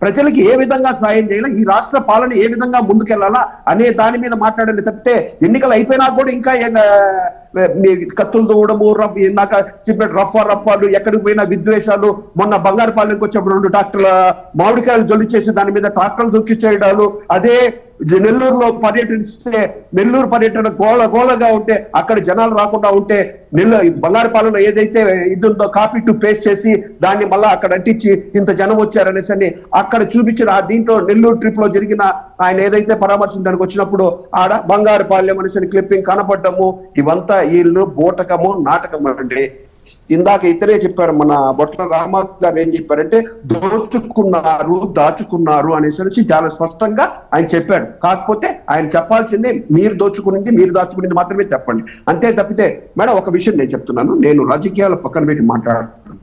ప్రజలకి ఏ విధంగా సాయం చేయాలా, ఈ రాష్ట్ర పాలన ఏ విధంగా ముందుకెళ్లాలా అనే దాని మీద మాట్లాడాలి తప్పితే ఎన్నికలు అయిపోయినా కూడా ఇంకా కత్తులు దూడము ఇందాక చెప్పిన రఫాలు ఎక్కడికి పోయినా విద్వేషాలు. మొన్న బంగారుపాలెంకి వచ్చినప్పుడు 2 ట్రాక్టర్ల మామిడికాయలు జొల్లి చేసి దాని మీద ట్రాక్టర్లు దుక్కి చేయడాలు, అదే నెల్లూరులో పర్యటిస్తే నెల్లూరు పర్యటన గోలగా ఉంటే అక్కడ జనాలు రాకుండా ఉంటే బంగారుపాలెంలో ఏదైతే ఇది ఉందో కాపీ టు పేస్ట్ చేసి దాన్ని మళ్ళా అక్కడ అంటించి ఇంత జనం వచ్చారనేసి అని అక్కడ చూపించిన దీంట్లో నెల్లూరు ట్రిప్ లో జరిగిన ఆయన ఏదైతే పరామర్శించడానికి వచ్చినప్పుడు ఆడ బంగారుపాలెం అనేసి క్లిప్పింగ్ కనపడ్డము ఇవంతా వీళ్ళు బోటకము నాటకం అండి. ఇందాక ఇతరే చెప్పారు, మన బొట్ల రామ గారు ఏం చెప్పారంటే దాచుకున్నారు అనేసి చాలా స్పష్టంగా ఆయన చెప్పాడు. కాకపోతే ఆయన చెప్పాల్సిందే మీరు దాచుకునింది మాత్రమే చెప్పండి, అంతే తప్పితే. మేడం ఒక విషయం నేను చెప్తున్నాను, నేను రాజకీయాల పక్కన పెట్టి మాట్లాడుతున్నాను.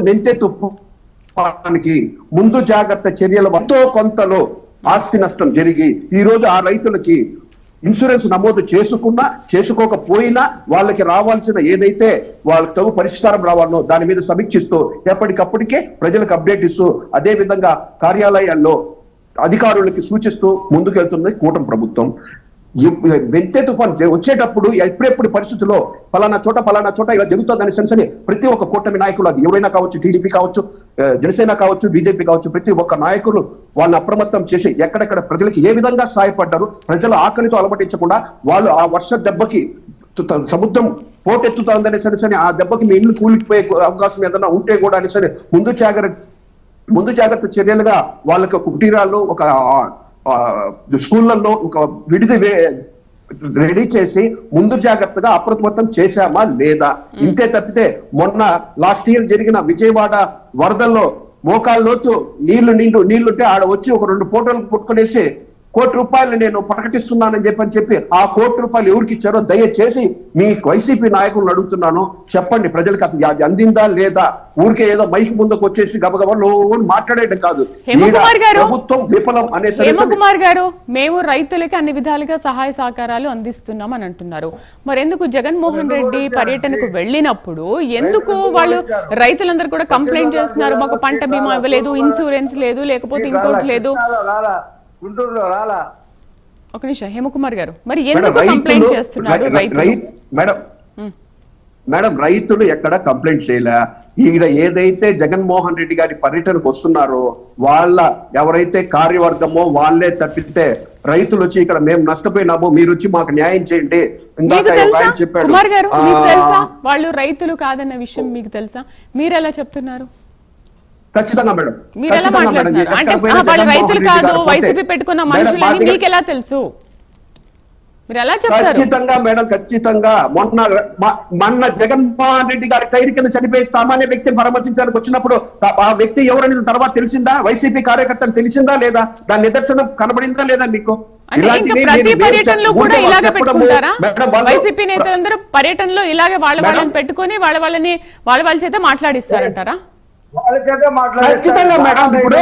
మెంతే తుఫానికి ముందు జాగ్రత్త చర్యలు ఎంతో కొంతలో ఆస్తి నష్టం జరిగి ఈ రోజు ఆ రైతులకి ఇన్సూరెన్స్ నమోదు చేసుకోకపోయినా వాళ్ళకి రావాల్సిన ఏదైతే వాళ్ళకి తగు పరిష్కారం రావాలనో దాని మీద సమీక్షిస్తూ ఎప్పటికప్పటికే ప్రజలకు అప్డేట్ ఇస్తూ అదే విధంగా కార్యాలయాల్లో అధికారులకి సూచిస్తూ ముందుకెళ్తుంది కూటమి ప్రభుత్వం. మెంతే తుఫాన్ వచ్చేటప్పుడు ఎప్పుడెప్పుడు పరిస్థితుల్లో ఫలానా చోట ఇలా జరుగుతుందని సెన్సని ప్రతి ఒక్క కూటమి నాయకులు, అది ఎవరైనా కావచ్చు, టీడీపీ కావచ్చు, జనసేన కావచ్చు, బీజేపీ కావచ్చు, ప్రతి ఒక్క నాయకులు వాళ్ళని అప్రమత్తం చేసి ఎక్కడెక్కడ ప్రజలకు ఏ విధంగా సహాయపడ్డారు, ప్రజల ఆకలితో అలమటించకుండా వాళ్ళు ఆ వర్ష దెబ్బకి సముద్రం పోటెత్తుతుందనే సరే ఆ దెబ్బకి మీ ఇల్లు కూలిపోయే అవకాశం ఏదైనా ఉంటే కూడా అని సరే ముందు జాగ్రత్త చర్యలుగా వాళ్ళకి కుటీరాల్లో ఒక స్కూళ్లలో ఒక విడిది రెడీ చేసి ముందు జాగ్రత్తగా అప్రమత్తం చేశామా లేదా? ఇంతే తప్పితే మొన్న లాస్ట్ ఇయర్ జరిగిన విజయవాడ వరదల్లో మోకాళ్ళ లోతు నీళ్లుంటే ఆడ వచ్చి ఒక 2 ఫోటోలు పుట్టుకునేసి ₹1 కోటి నేను ప్రకటిస్తున్నానని చెప్పి ఆ ₹1 కోటి ఎవరికి ఇచ్చారో దయచేసి మీ వైసీపీ నాయకులను అడుగుతున్నాను, చెప్పండి ప్రజలకు అసలు అది అందిందా లేదా? ఊరికే ఏదో మైక్ ముందుకు వచ్చేసి గబగబా మాట్లాడేయడం కాదు. ప్రభుత్వం విఫలం అనే హేమకుమార్ గారు, మేము రైతులకి అన్ని విధాలుగా సహాయ సహకారాలు అందిస్తున్నాం అని అంటున్నారు. మరి ఎందుకు జగన్మోహన్ రెడ్డి పర్యటనకు వెళ్ళినప్పుడు ఎందుకు వాళ్ళు రైతులందరూ కూడా కంప్లైంట్ చేస్తున్నారు, మాకు పంట బీమా ఇవ్వలేదు, ఇన్సూరెన్స్ లేదు, లేకపోతే ఇంకోటి లేదు? గుంటూరులో రాలా? ఒక నిమిషం హేమకుమార్ గారు, మరి ఎందుకు కంప్లైంట్ చేస్తున్నారు రైతులు? మేడం రైతులు ఎక్కడ కంప్లైంట్ చేయలే. ఈడ ఏదైతే జగన్మోహన్ రెడ్డి గారి పర్యటనకు వస్తున్నారో వాళ్ళ ఎవరైతే కార్యవర్గమో వాళ్ళే తప్పితే రైతులు వచ్చి ఇక్కడ మేము నష్టపోయినాము, మీరు వచ్చి మాకు న్యాయం చేయండి చెప్పాడు. కుమార్ గారు, వాళ్ళు రైతులు కాదన్న విషయం మీకు తెలుసా? మీరు ఎలా చెప్తున్నారు? ఖచ్చితంగా మేడం, మీరు ఎలా మాట్లాడుతున్నారు? అంటే వాళ్ళు రైతులు కాదు, వైసీపీ పెట్టుకున్న మనుషులని మీకు ఎలా తెలుసు? మీరు ఎలా చెప్తారు? ఖచ్చితంగా మేడం, ఖచ్చితంగా మొన్న జగన్మోహన్ రెడ్డి గారి టైర్ కింద చనిపోయి సామాన్య వ్యక్తిని పరామర్శించడానికి వచ్చినప్పుడు ఆ వ్యక్తి ఎవరనేది తర్వాత తెలిసిందా? వైసీపీ కార్యకర్తలు తెలిసిందా లేదా? దాని నిదర్శనం కనబడిందా లేదా మీకు? ప్రతి పర్యటనలో కూడా ఇలాగే పెట్టుకుంటారా? వైసీపీ నేతలందరూ పర్యటనలో ఇలాగే వాళ్ళని పెట్టుకుని వాళ్ళ చేత మాట్లాడిస్తారంటారా? ఖచ్చితంగా మేడం. ఇప్పుడు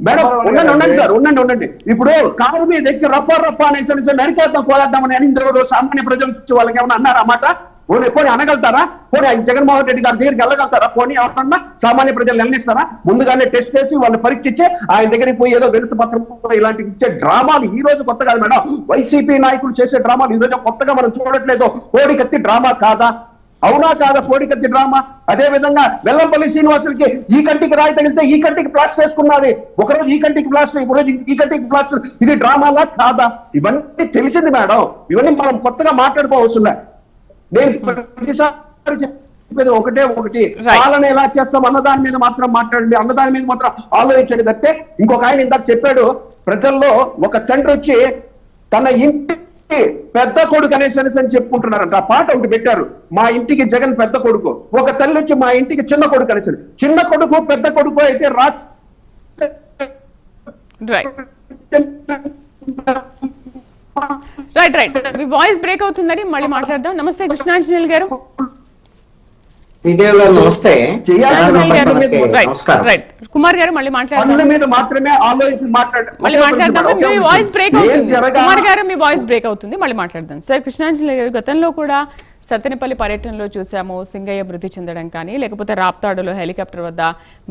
మేడం ఉండండి సార్, ఉండండి. ఇప్పుడు కారు మీద ఎక్కి రప్ప అనేసి నరికేద్దాం కోదేద్దామని అని సామాన్య ప్రజలు వాళ్ళకి ఏమన్నా అన్నారా మాట? పోనీ అనగలుగుతారా? పోనీ జగన్మోహన్ రెడ్డి గారి దగ్గరికి వెళ్ళగలుగుతారా? పోనీ ఎవరన్నా సామాన్య ప్రజలు వెళ్ళిస్తారా? ముందుగానే టెస్ట్ చేసి వాళ్ళని పరీక్షించి ఆయన దగ్గరికి పోయి ఏదో వినతి పత్రం ఇలాంటివి ఇచ్చే డ్రామాలు ఈ రోజు కొత్త కాదు మేడం. వైసీపీ నాయకులు చేసే డ్రామాలు ఈ రోజు కొత్తగా మనం చూడట్లేదు. కోడికత్తి డ్రామా కాదా? అవునా కాదా కోడికత్తి డ్రామా? అదే విధంగా వెల్లంపల్లి శ్రీనివాసులకి ఈ కంటికి రాయి తగిలితే ఈ కంటికి ప్లాస్టర్ వేసుకున్నది, ఒకరోజు ఈ కంటికి ప్లాస్టర్, ఒకరోజు ఈ కంటికి ప్లాస్టర్. ఇది డ్రామాలా కాదా? ఇవన్నీ తెలిసింది మేడం, ఇవన్నీ మనం కొత్తగా మాట్లాడుకోవచ్చులే. నేను ప్రతిసారి చెప్పేది ఒకటి, పాలన ఎలా చేస్తాం అన్నదాని మీద మాత్రం మాట్లాడండి, అన్నదాని మీద మాత్రం ఆలోచించండి తప్పితే. ఇంకొక ఆయన ఇందాక చెప్పాడు, ప్రజల్లో ఒక తండ్రి వచ్చి తన ఇంటి పెద్ద కొడుకు అనేసి అని చెప్పుకుంటున్నారంట. ఆ పాట ఒకటి పెట్టారు, మా ఇంటికి జగన్ పెద్ద కొడుకు. ఒక తల్లి వచ్చి మా ఇంటికి చిన్న కొడుకు అనేసి. చిన్న కొడుకు పెద్ద కొడుకు అయితే రైట్ మీ వాయిస్ బ్రేక్ అవుతుందని మళ్ళీ మాట్లాడదాం. నమస్తే కృష్ణాంజనేయులు గారు. నమస్తే కుమార్ గారు, మళ్ళీ మాట్లాడదాం. మీ వాయిస్ బ్రేక్ అవుతుంది. కుమార్ గారు, మీ వాయిస్ బ్రేక్ అవుతుంది, మళ్ళీ మాట్లాడదాం. సార్ కృష్ణాంజనేయులు గారు, గతంలో కూడా సత్తెనపల్లి పర్యటనలో చూసాము సింగయ్య మృతి చెందడం కానీ, లేకపోతే రాప్తాడులో హెలికాప్టర్ వద్ద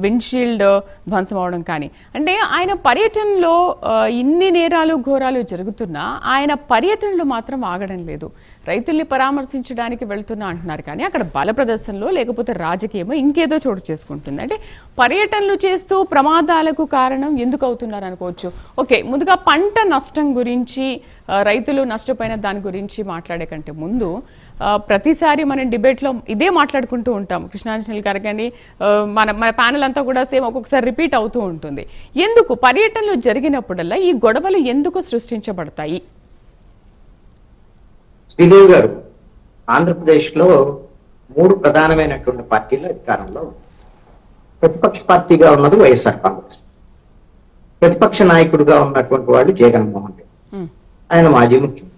విండ్షీల్డ్ ధ్వంసం అవడం కానీ. అంటే ఆయన పర్యటనలో ఇన్ని నేరాలు ఘోరాలు జరుగుతున్నా ఆయన పర్యటనలో మాత్రం ఆగడం లేదు. రైతుల్ని పరామర్శించడానికి వెళ్తున్నా అంటున్నారు, కానీ అక్కడ బల ప్రదర్శనలో లేకపోతే రాజకీయమో ఇంకేదో చోటు చేసుకుంటుంది. అంటే పర్యటనలు చేస్తూ ప్రమాదాలకు కారణం ఎందుకు అవుతున్నారు అనుకోవచ్చు. ఓకే, ముందుగా పంట నష్టం గురించి, రైతులు నష్టపోయిన దాని గురించి మాట్లాడే కంటే ముందు ప్రతిసారి మనం డిబేట్లో ఇదే మాట్లాడుకుంటూ ఉంటాం. కృష్ణాంజనేయులు గారు కానీ మన ప్యానెల్ అంతా కూడా సేమ్ ఒక్కొక్కసారి రిపీట్ అవుతూ ఉంటుంది. ఎందుకు పర్యటనలు జరిగినప్పుడల్లా ఈ గొడవలు ఎందుకు సృష్టించబడతాయి? శ్రీదేవి గారు, ఆంధ్రప్రదేశ్లో 3 ప్రధానమైనటువంటి పార్టీలు అధికారంలో. ప్రతిపక్ష పార్టీగా ఉన్నది వైఎస్ఆర్ కాంగ్రెస్, ప్రతిపక్ష నాయకుడిగా ఉన్నటువంటి వాడు జగన్మోహన్ రెడ్డి, ఆయన మాజీ ముఖ్యమంత్రి.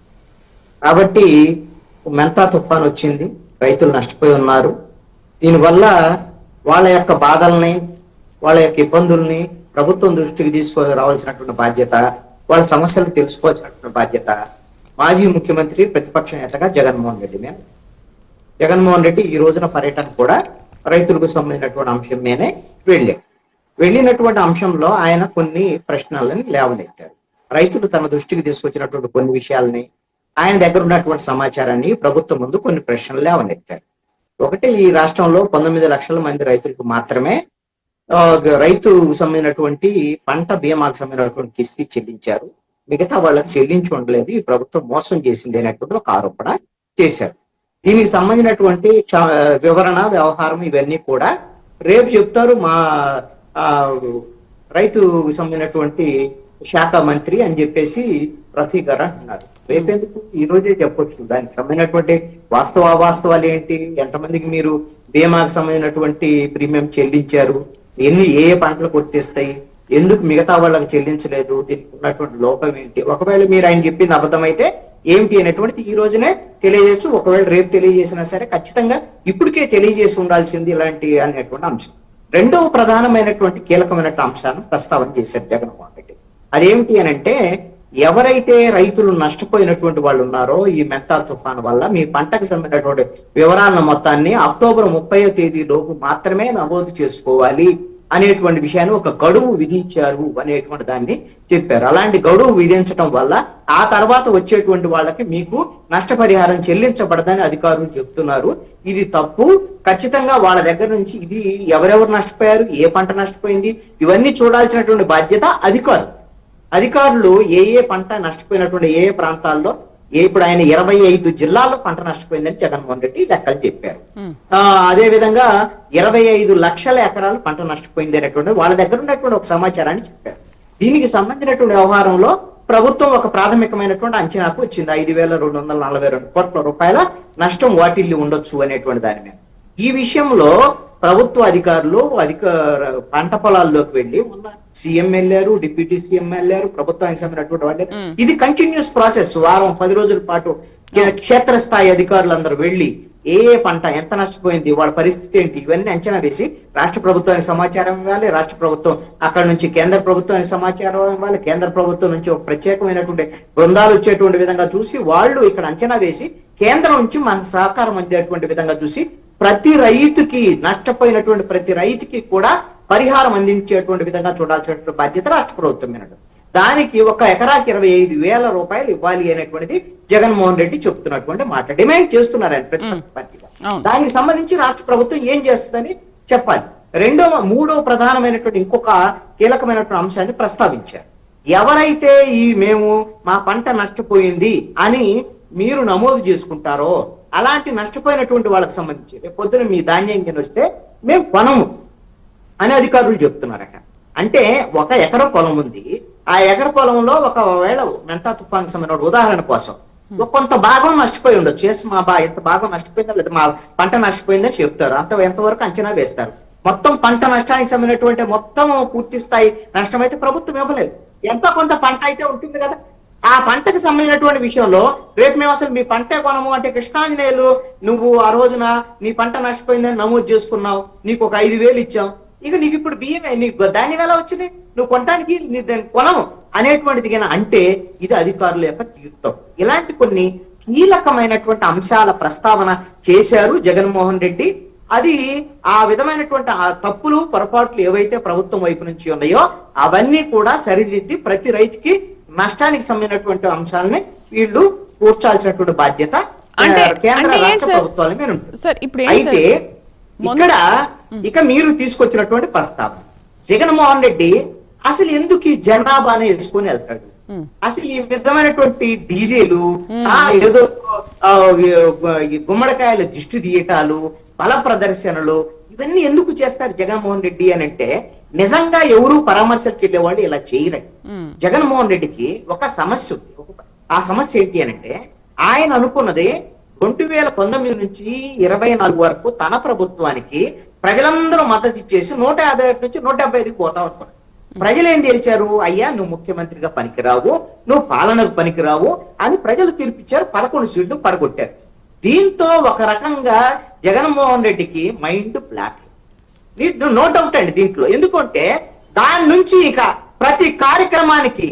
కాబట్టి మెంతా తుఫాన్ వచ్చింది, రైతులు నష్టపోయి ఉన్నారు. దీనివల్ల వాళ్ళ యొక్క బాధల్ని, వాళ్ళ యొక్క ఇబ్బందుల్ని ప్రభుత్వం దృష్టికి తీసుకురావాల్సినటువంటి బాధ్యత, వాళ్ళ సమస్యలు తెలుసుకోవాల్సినటువంటి బాధ్యత మాజీ ముఖ్యమంత్రి ప్రతిపక్ష నేతగా జగన్మోహన్ రెడ్డి మీద. జగన్మోహన్ రెడ్డి ఈ రోజున పర్యటన కూడా రైతులకు సంబంధించినటువంటి అంశం మీదే వెళ్ళినటువంటి అంశంలో ఆయన కొన్ని ప్రశ్నలని లేవనెత్తారు. రైతులు తన దృష్టికి తీసుకొచ్చినటువంటి కొన్ని విషయాలని, ఆయన దగ్గర ఉన్నటువంటి సమాచారాన్ని ప్రభుత్వం ముందు కొన్ని ప్రశ్నలు లేవనెత్తారు. ఒకటి, ఈ రాష్ట్రంలో 19 లక్షల మంది రైతులకు మాత్రమే రైతు సంబంధించినటువంటి పంట బీమాకు సంబంధించినటువంటి కిస్తీ చెల్లించారు, మిగతా వాళ్ళకి చెల్లించి ఉండలేదు, ఈ ప్రభుత్వం మోసం చేసింది అనేటువంటి ఒక ఆరోపణ చేశారు. దీనికి సంబంధించినటువంటి వివరణ, వ్యవహారం ఇవన్నీ కూడా రేపు చెప్తారు మా రైతు సంబంధించినటువంటి శాఖ మంత్రి అని చెప్పేసి రఫీ గారు అంటున్నారు. రేపెందుకు, ఈ రోజే చెప్పొచ్చు. దానికి సంబంధించినటువంటి వాస్తవాలు ఏంటి, ఎంతమందికి మీరు బీమాకు సంబంధించినటువంటి ప్రీమియం చెల్లించారు, ఏ పంటలు కొట్టేస్తాయి, ఎందుకు మిగతా వాళ్ళకి చెల్లించలేదు, దీనికి ఉన్నటువంటి లోపం ఏంటి, ఒకవేళ మీరు ఆయన చెప్పింది అబద్ధమైతే ఏమిటి అనేటువంటిది ఈ రోజునే తెలియజేయచ్చు. ఒకవేళ రేపు తెలియజేసినా సరే ఖచ్చితంగా ఇప్పటికే తెలియజేసి ఉండాల్సింది ఇలాంటి అనేటువంటి అంశం. రెండవ ప్రధానమైనటువంటి కీలకమైన అంశాన్ని ప్రస్తావన చేశారు జగన్మోహన్ రెడ్డి. అదేమిటి అని అంటే, ఎవరైతే రైతులు నష్టపోయినటువంటి వాళ్ళు ఉన్నారో ఈ మెంతా తుఫాను వల్ల మీ పంటకు సంబంధించినటువంటి వివరాలను మొత్తాన్ని అక్టోబర్ 30వ తేదీ లోపు మాత్రమే నమోదు చేసుకోవాలి అనేటువంటి విషయాన్ని ఒక గడువు విధించారు అనేటువంటి దాన్ని చెప్పారు. అలాంటి గడువు విధించడం వల్ల ఆ తర్వాత వచ్చేటువంటి వాళ్ళకి మీకు నష్టపరిహారం చెల్లించబడదని అధికారులు చెప్తున్నారు. ఇది తప్పు. ఖచ్చితంగా వాళ్ళ దగ్గర నుంచి ఇది ఎవరెవరు నష్టపోయారు, ఏ పంట నష్టపోయింది, ఇవన్నీ చూడాల్సినటువంటి బాధ్యత అధికారులు ఏ పంట నష్టపోయినటువంటి ఏ ప్రాంతాల్లో, ఇప్పుడు ఆయన 25 జిల్లాల్లో పంట నష్టపోయిందని జగన్మోహన్ రెడ్డి లెక్కలు చెప్పారు. అదే విధంగా 25 లక్షల ఎకరాలు పంట నష్టపోయింది అనేటువంటి వాళ్ళ దగ్గర ఉన్నటువంటి ఒక సమాచారాన్ని చెప్పారు. దీనికి సంబంధించినటువంటి వ్యవహారంలో ప్రభుత్వం ఒక ప్రాథమికమైనటువంటి అంచనాకు వచ్చింది. 5,242 కోట్ల రూపాయల నష్టం వాటిల్లి ఉండొచ్చు అనేటువంటి దాని మీద. ఈ విషయంలో ప్రభుత్వ అధికారులు పంట పొలాల్లోకి వెళ్లి మొన్న సీఎం వెళ్ళారు, డిప్యూటీ సీఎం వెళ్ళారు, ప్రభుత్వానికి సంబంధించినటువంటి వాళ్ళు. ఇది కంటిన్యూస్ ప్రాసెస్. వారం 10 రోజుల పాటు క్షేత్రస్థాయి అధికారులందరూ వెళ్లి ఏ పంట ఎంత నష్టపోయింది, వాళ్ళ పరిస్థితి ఏంటి, ఇవన్నీ అంచనా వేసి రాష్ట్ర ప్రభుత్వానికి సమాచారం ఇవ్వాలి, రాష్ట్ర ప్రభుత్వం అక్కడ నుంచి కేంద్ర ప్రభుత్వానికి సమాచారం ఇవ్వాలి, కేంద్ర ప్రభుత్వం నుంచి ఒక ప్రత్యేకమైనటువంటి బృందాలు వచ్చేటువంటి విధంగా చూసి వాళ్ళు ఇక్కడ అంచనా వేసి కేంద్రం నుంచి మనకు సహకారం అందేటువంటి విధంగా చూసి ప్రతి రైతుకి, నష్టపోయినటువంటి ప్రతి రైతుకి కూడా పరిహారం అందించేటువంటి విధంగా చూడాల్సినటువంటి బాధ్యత రాష్ట్ర ప్రభుత్వం మీద. దానికి ఒక ఎకరాకి 25,000 రూపాయలు ఇవ్వాలి అనేటువంటిది జగన్మోహన్ రెడ్డి చెప్తున్నటువంటి మాట, డిమాండ్ చేస్తున్నారు ఆయన ప్రతిపక్ష పార్టీగా. దానికి సంబంధించి రాష్ట్ర ప్రభుత్వం ఏం చేస్తుందని చెప్పాలి. మూడవ ప్రధానమైనటువంటి ఇంకొక కీలకమైనటువంటి అంశాన్ని ప్రస్తావించారు. ఎవరైతే మేము మా పంట నష్టపోయింది అని మీరు నమోదు చేసుకుంటారో అలాంటి నష్టపోయినటువంటి వాళ్ళకి సంబంధించి రేపు పొద్దున మీ ధాన్యం కింద వస్తే మేము కొనము అని అధికారులు చెప్తున్నారట. అంటే ఒక ఎకరం పొలం ఉంది, ఆ ఎకర పొలంలో ఒకవేళ మెంతా తుఫాన్కి సంబంధించిన ఉదాహరణ కోసం కొంత భాగం నష్టపోయి ఉండొచ్చు. ఎంత భాగం నష్టపోయిందో లేదా మా పంట నష్టపోయిందని చెప్తారు. ఎంతవరకు అంచనా వేస్తారు. మొత్తం పంట నష్టానికి సంబంధించినటువంటి మొత్తం పూర్తి స్థాయి నష్టం అయితే ప్రభుత్వం ఇవ్వలేదు. ఎంతో కొంత పంట అయితే ఉంటుంది కదా. ఆ పంటకు సంబంధించినటువంటి విషయంలో రేపు మేము అసలు మీ పంటే కొనము అంటే, కృష్ణాంజనేయులు నువ్వు ఆ రోజున నీ పంట నష్టపోయిందని నమోదు చేసుకున్నావు, నీకు ఒక 5,000 ఇచ్చాం, ఇక నీకు ఇప్పుడు బియ్యమే, నీకు ధాన్యం ఎలా వచ్చింది, నువ్వు కొనడానికి కొనము అనేటువంటిది అంటే ఇది అధికారుల యొక్క తీర్థం. ఇలాంటి కొన్ని కీలకమైనటువంటి అంశాల ప్రస్తావన చేశారు జగన్మోహన్ రెడ్డి. అది ఆ విధమైనటువంటి ఆ తప్పులు, పొరపాట్లు ఏవైతే ప్రభుత్వం వైపు నుంచి ఉన్నాయో అవన్నీ కూడా సరిదిద్ది ప్రతి రైతుకి నష్టానికి సంబంధించినటువంటి అంశాలని వీళ్ళు కూర్చాల్సినటువంటి బాధ్యత కేంద్ర అంటే ఏం రాష్ట్ర సార్? ప్రభుత్వాల మీద ఉంటుంది. సార్ ఇప్పుడు ఏం అయితే సార్? ఇక్కడ ఇక మీరు తీసుకొచ్చినటువంటి ప్రస్తావన, జగన్మోహన్ రెడ్డి అసలు ఎందుకు ఈ జనాభాని వేసుకొని వెళ్తాడు? అసలు ఈ విధమైనటువంటి డీజేలు ఏదో ఈ గుమ్మడికాయల దిష్టి తీయటాలు, బల ప్రదర్శనలు, ఇవన్నీ ఎందుకు చేస్తారు జగన్మోహన్ రెడ్డి అని అంటే, నిజంగా ఎవరు పరామర్శకు వెళ్ళే వాళ్ళు ఇలా చేయరండి. జగన్మోహన్ రెడ్డికి ఒక సమస్య ఉంది. ఆ సమస్య ఏంటి అని అంటే, ఆయన అనుకున్నది 2019 నుంచి 24 వరకు తన ప్రభుత్వానికి ప్రజలందరూ మద్దతు ఇచ్చేసి 151 నుంచి 175కి పోతాం అనుకున్నారు. ప్రజలు ఏం తేల్చారు? అయ్యా నువ్వు ముఖ్యమంత్రిగా పనికిరావు, నువ్వు పాలనకు పనికిరావు అని ప్రజలు తీర్పిచ్చారు. 11 సీట్లు పడగొట్టారు. దీంతో ఒక రకంగా జగన్మోహన్ రెడ్డికి మైండ్ బ్లాక్. నో డౌట్ అండి దీంట్లో. ఎందుకంటే దాని నుంచి ఇక ప్రతి కార్యక్రమానికి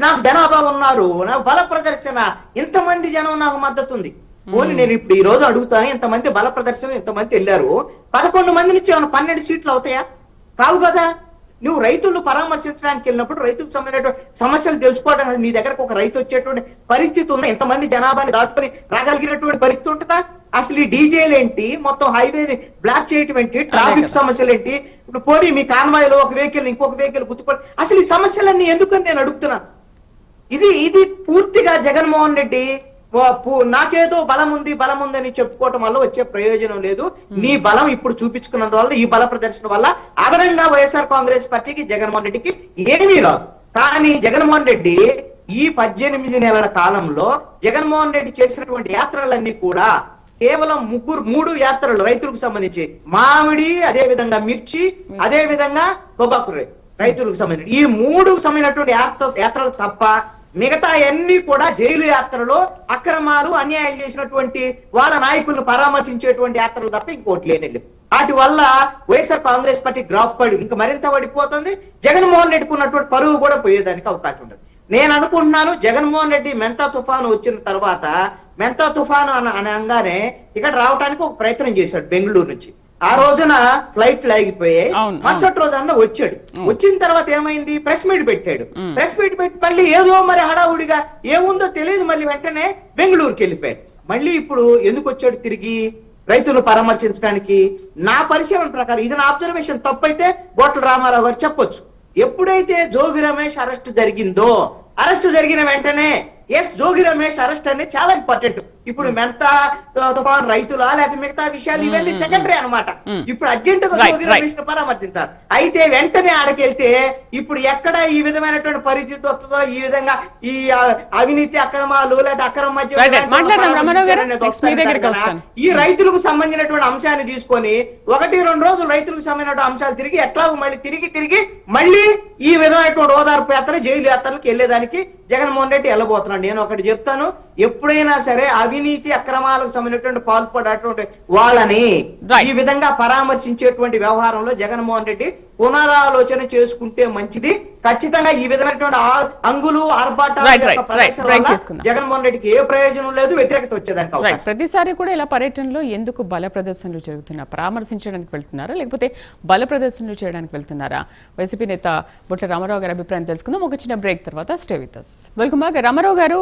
నాకు జనాభా ఉన్నారు, నాకు బల ప్రదర్శన, ఇంతమంది జనం నాకు మద్దతు ఉంది. పోనీ నేను ఇప్పుడు ఈ రోజు అడుగుతాను, ఇంతమంది బల ప్రదర్శన, ఇంతమంది వెళ్ళారు, 11 మంది నుంచి ఏమైనా 12 సీట్లు అవుతాయా? కావు కదా. నువ్వు రైతులను పరామర్శించడానికి వెళ్ళినప్పుడు రైతులకు సంబంధించినటువంటి సమస్యలు తెలుసుకోవడానికి నీ దగ్గరకు ఒక రైతు వచ్చేటువంటి పరిస్థితి ఉందా? ఇంతమంది జనాభాని దాటుకొని రాగలిగినటువంటి పరిస్థితి ఉంటుందా? అసలు ఈ డీజేలు ఏంటి, మొత్తం హైవేని బ్లాక్ చేయటం ఏంటి, ట్రాఫిక్ సమస్యలు ఏంటి? ఇప్పుడు పోనీ మీ కాన్వాయ్లో ఒక వెహికల్ ఇంకొక వెహికల్ గుర్తుపడి, అసలు ఈ సమస్యలన్నీ ఎందుకని నేను అడుగుతున్నాను. ఇది పూర్తిగా జగన్మోహన్ రెడ్డి నాకేదో బలం ఉంది అని చెప్పుకోవటం వల్ల వచ్చే ప్రయోజనం లేదు. నీ బలం ఇప్పుడు చూపించుకున్నందు వల్ల, ఈ బల ప్రదర్శన వల్ల అదనంగా వైఎస్ఆర్ కాంగ్రెస్ పార్టీకి, జగన్మోహన్ రెడ్డికి ఏమీ రాదు. కానీ జగన్మోహన్ రెడ్డి ఈ 18 నెలల కాలంలో జగన్మోహన్ రెడ్డి చేసినటువంటి యాత్రలన్నీ కూడా కేవలం 3 యాత్రలు రైతులకు సంబంధించి, మామిడి, అదే విధంగా మిర్చి, అదే విధంగా పొగాకు రైతులకు సంబంధించి ఈ 3కు సంబంధించినటువంటి యాత్రలు తప్ప మిగతా అన్ని కూడా జైలు యాత్రలో అక్రమాలు, అన్యాయం చేసినటువంటి వాళ్ళ నాయకులను పరామర్శించేటువంటి యాత్రలు తప్ప ఇంకోటి లేని. వాటి వల్ల వైఎస్ఆర్ కాంగ్రెస్ పార్టీ గ్రాఫ్ పడి ఇంకా మరింత పడిపోతుంది. జగన్మోహన్ రెడ్డికి ఉన్నటువంటి పరువు కూడా పోయేదానికి అవకాశం ఉండదు. నేను అనుకుంటున్నాను జగన్మోహన్ రెడ్డి మెంతా తుఫాను వచ్చిన తర్వాత, మెంతా తుఫాను అనగానే ఇక్కడ రావడానికి ఒక ప్రయత్నం చేశాడు బెంగళూరు నుంచి. ఆ రోజున ఫ్లైట్లు ఆగిపోయాయి. మరుసటి రోజు వచ్చాడు. వచ్చిన తర్వాత ఏమైంది? ప్రెస్ మీట్ పెట్టాడు. ప్రెస్ మీట్ పెట్టి మళ్ళీ ఏదో మరి హడావుడిగా ఏముందో తెలియదు, మళ్ళీ వెంటనే బెంగళూరుకి వెళ్ళిపోయాడు. మళ్ళీ ఇప్పుడు ఎందుకు వచ్చాడు తిరిగి? రైతులు పరామర్శించడానికి. నా పరిశీలన ప్రకారం, ఇది నా అబ్జర్వేషన్, తప్పైతే గోట్ల రామారావు గారు చెప్పొచ్చు. ఎప్పుడైతే జోగి రమేష్ అరెస్ట్ జరిగిందో, అరెస్ట్ జరిగిన వెంటనే జోగి రమేష్ అరెస్ట్ అనేది చాలా ఇంపార్టెంట్. ఇప్పుడు మెంతా తుఫాన్ రైతులా లేకపోతే మిగతా విషయాలు ఇవన్నీ సెకండరీ అన్నమాట. ఇప్పుడు అర్జెంట్ గా జోగి రమేష్ ని పరామర్శించారు. అయితే వెంటనే ఆడకెళ్తే ఇప్పుడు ఎక్కడ ఈ విధమైనటువంటి పరిస్థితి వస్తుందో, ఈ విధంగా ఈ అవినీతి అక్రమాలు లేదా అక్రమ మధ్య ఈ రైతులకు సంబంధించినటువంటి అంశాన్ని తీసుకొని 1-2 రోజులు రైతులకు సంబంధించిన అంశాలు తిరిగి ఎట్లాగో మళ్ళీ ఈ విధమైనటువంటి ఓదార్పు యాత్ర, జైలు యాత్రలకు వెళ్లేదానికి జగన్మోహన్ రెడ్డి వెళ్ళబోతున్నాడు. నేను ఒకటి చెప్తాను, ఎప్పుడైనా సరే అవినీతి అక్రమాలకు సంబంధించినటువంటి పాల్పడేటువంటి వాళ్ళని ఈ విధంగా పరామర్శించేటువంటి వ్యవహారంలో జగన్మోహన్ రెడ్డి పునరాలోచన చేసుకుంటే మంచిది. ఖచ్చితంగా ఈ విధమైనటువంటి అంగులు ఆర్భాటాల జగన్మోహన్ రెడ్డికి ఏ ప్రయోజనం లేదు, వ్యతిరేకత వచ్చేదానికి. ప్రతిసారి కూడా ఇలా పర్యటనలో ఎందుకు బల ప్రదర్శనలు జరుగుతున్నా? పరామర్శించడానికి వెళ్తున్నారా లేకపోతే బల ప్రదర్శనలు చేయడానికి వెళ్తున్నారా? వైసీపీ నేత బొట్ల రామారావు గారి అభిప్రాయం తెలుసుకుందాం ఒక చిన్న బ్రేక్ తర్వాత. Stay with us. Welcome back. Ramarao గారు,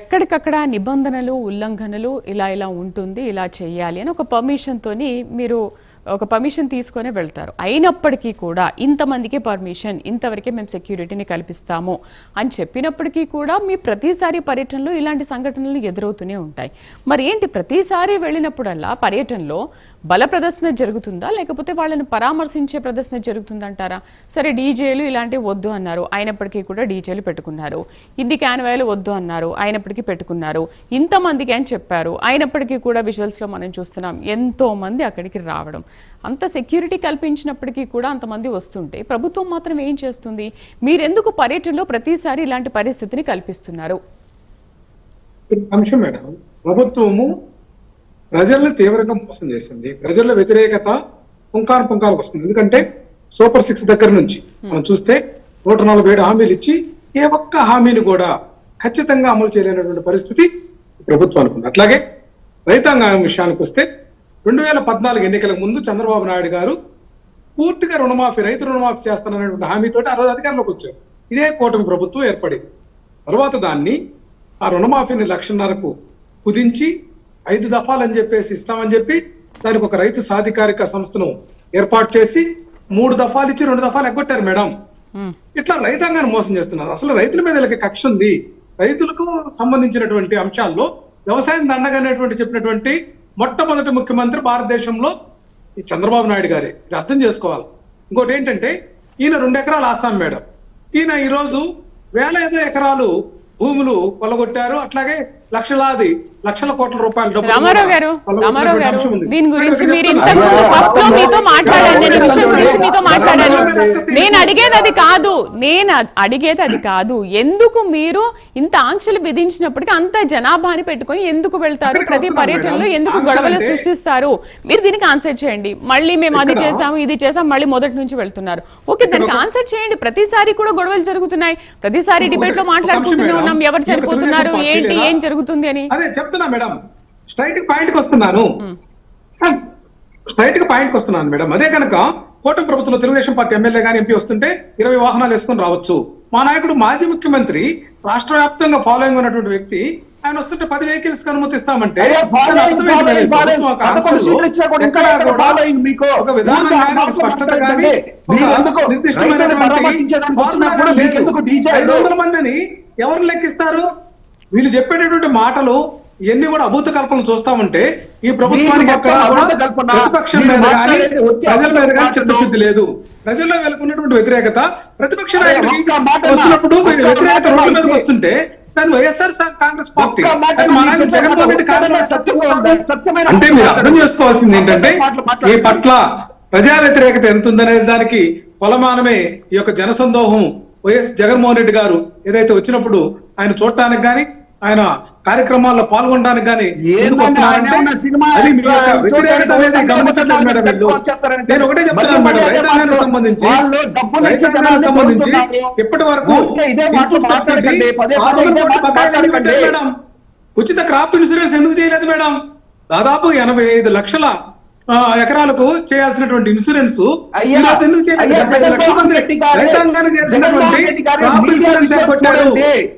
ఎక్కడికక్కడ నిబంధనలు, ఉల్లంఘనలు ఇలా ఉంటుంది, ఇలా చేయాలి అని ఒక పర్మిషన్ తోని మీరు ఒక పర్మిషన్ తీసుకొని వెళ్తారు. అయినప్పటికీ కూడా ఇంతమందికి పర్మిషన్, ఇంతవరకే మేము సెక్యూరిటీని కల్పిస్తాము అని చెప్పినప్పటికీ కూడా మీ ప్రతిసారి పర్యటనలో ఇలాంటి సంఘటనలు ఎదురవుతూనే ఉంటాయి. మరి ఏంటి ప్రతిసారి వెళ్ళినప్పుడల్లా పర్యటనలో బల ప్రదర్శన జరుగుతుందా లేకపోతే వాళ్ళని పరామర్శించే ప్రదర్శన జరుగుతుందంటారా? సరే, డీజేలు ఇలాంటివి వద్దు అన్నారు, అయినప్పటికీ కూడా డీజేలు పెట్టుకున్నారు. ఇన్ని క్యాన్వాయ్లు వద్దు అన్నారు, అయినప్పటికీ పెట్టుకున్నారు. ఇంతమందికి అని చెప్పారు, అయినప్పటికీ కూడా విజువల్స్లో మనం చూస్తున్నాం ఎంతో మంది అక్కడికి రావడం. అంత సెక్యూరిటీ కల్పించినప్పటికీ కూడా అంతమంది వస్తుంటే ప్రభుత్వం మాత్రం ఏం చేస్తుంది? మీరెందుకు పర్యటనలో ప్రతిసారి ఇలాంటి పరిస్థితిని కల్పిస్తున్నారు? అంశం మేడం, ప్రభుత్వము ప్రజల్ని తీవ్రంగా మోసం చేస్తుంది. ప్రజల వ్యతిరేకత పుంకాలు వస్తుంది. ఎందుకంటే సూపర్ 6 దగ్గర నుంచి మనం చూస్తే 147 హామీలు ఇచ్చి ఏ ఒక్క హామీని కూడా ఖచ్చితంగా అమలు చేయలేనటువంటి పరిస్థితి ప్రభుత్వానికి ఉంది. అట్లాగే రైతాంగం విషయానికి వస్తే 2014 ఎన్నికలకు ముందు చంద్రబాబు నాయుడు గారు పూర్తిగా రైతు రుణమాఫీ చేస్తాననేటువంటి హామీతోటి ఆ రోజు అధికారంలోకి వచ్చారు. ఇదే కూటమి ప్రభుత్వం ఏర్పడింది. తర్వాత దాన్ని ఆ రుణమాఫీని 1,50,000కు కుదించి 5 దఫాలు అని చెప్పేసి ఇస్తామని చెప్పి దానికి ఒక రైతు సాధికారిక సంస్థను ఏర్పాటు చేసి 3 దఫాలు ఇచ్చి 2 దఫాలు ఎగ్గొట్టారు మేడం. ఇట్లా రైతాంగాన్ని మోసం చేస్తున్నారు. అసలు రైతుల మీద వీళ్ళకి కక్ష ఉంది. రైతులకు సంబంధించినటువంటి అంశాల్లో వ్యవసాయం దండగనేటువంటి చెప్పినటువంటి మొట్టమొదటి ముఖ్యమంత్రి భారతదేశంలో ఈ చంద్రబాబు నాయుడు గారే. ఇది అర్థం చేసుకోవాలి. ఇంకోటి ఏంటంటే ఈయన 2 ఎకరాలు ఆసాం మేడం. ఈయన ఈరోజు వేల ఎకరాలు భూములు కొల్లగొట్టారు. అట్లాగే లక్షల కోట్ల రూపాయల డబ్బులు రామారావు గారు దీని గురించి మీరు ఇంతకుముందు ఫస్ట్ లో మీతో మాట్లాడాను, నేను ఈ విషయం గురించి మీతో మాట్లాడాను. నేను అడిగేది అది కాదు. ఎందుకు మీరు ఇంత ఆంక్షలు విధించినప్పటికీ అంత జనాభాని పెట్టుకొని ఎందుకు వెళ్తారు? ప్రతి పర్యటనలో ఎందుకు గొడవలు సృష్టిస్తారు? మీరు దీనికి ఆన్సర్ చేయండి. మళ్ళీ మేము అది చేసాము ఇది చేసాం మళ్ళీ మొదటి నుంచి వెళ్తున్నారు. ఓకే, దానికి ఆన్సర్ చేయండి. ప్రతిసారి కూడా గొడవలు జరుగుతున్నాయి, ప్రతిసారి డిబేట్ లో మాట్లాడుకుంటూనే ఉన్నాం ఎవరు చనిపోతున్నారు ఏంటి ఏం జరుగుతుంది అని. అదే చెప్తున్నా మేడం, స్ట్రైట్ పాయింట్ కి వస్తున్నాను మేడం. అదే కనుక కూటమి ప్రభుత్వంలో తెలుగుదేశం పార్టీ ఎమ్మెల్యే గాని ఎంపీ వస్తుంటే 20 వాహనాలు వేసుకొని రావచ్చు. మా నాయకుడు మాజీ ముఖ్యమంత్రి రాష్ట్ర వ్యాప్తంగా ఫాలోయింగ్ ఉన్నటువంటి వ్యక్తి ఆయన వస్తుంటే 10 వెహికల్స్ కి అనుమతిస్తామంటే ఒక విధానం కానీ ఒక స్పష్టత కానీ 500 మందిని ఎవరు లెక్కిస్తారు? వీళ్ళు చెప్పేటటువంటి మాటలు ఇవన్నీ కూడా అభూత కల్పనలు చూస్తామంటే ఈ ప్రభుత్వానికి ప్రతిపక్షం మీద కానీ ప్రజల మీద కానీ చిత్తశుద్ధి లేదు. ప్రజల్లో వెళ్తున్నటువంటి వ్యతిరేకత ప్రతిపక్ష నాయకుడికి వచ్చినప్పుడు వ్యతిరేకత రోడ్డు మీదకి వస్తుంటే దాన్ని వైఎస్ఆర్ కాంగ్రెస్ పార్టీ జగన్మోహన్ రెడ్డి అంటే మీరు అర్థం చేసుకోవాల్సింది ఏంటంటే ఈ పట్ల ప్రజా వ్యతిరేకత ఎంత ఉందనే దానికి కొలమానమే ఈ యొక్క జనసందోహం. వైఎస్ జగన్మోహన్ రెడ్డి గారు ఏదైతే వచ్చినప్పుడు ఆయన చూడటానికి కానీ ఆయన కార్యక్రమాల్లో పాల్గొనడానికి కానీ నేను ఒకటే చెప్తున్నాను మేడం, రైతాంగానికి సంబంధించి ఇప్పటి వరకు మేడం ఉచిత క్రాప్ ఇన్సూరెన్స్ ఎందుకు చేయలేదు మేడం? దాదాపు 85 లక్షల ఎకరాలకు చేయాల్సినటువంటి ఇన్సూరెన్స్ ఎందుకు చేయలేదు?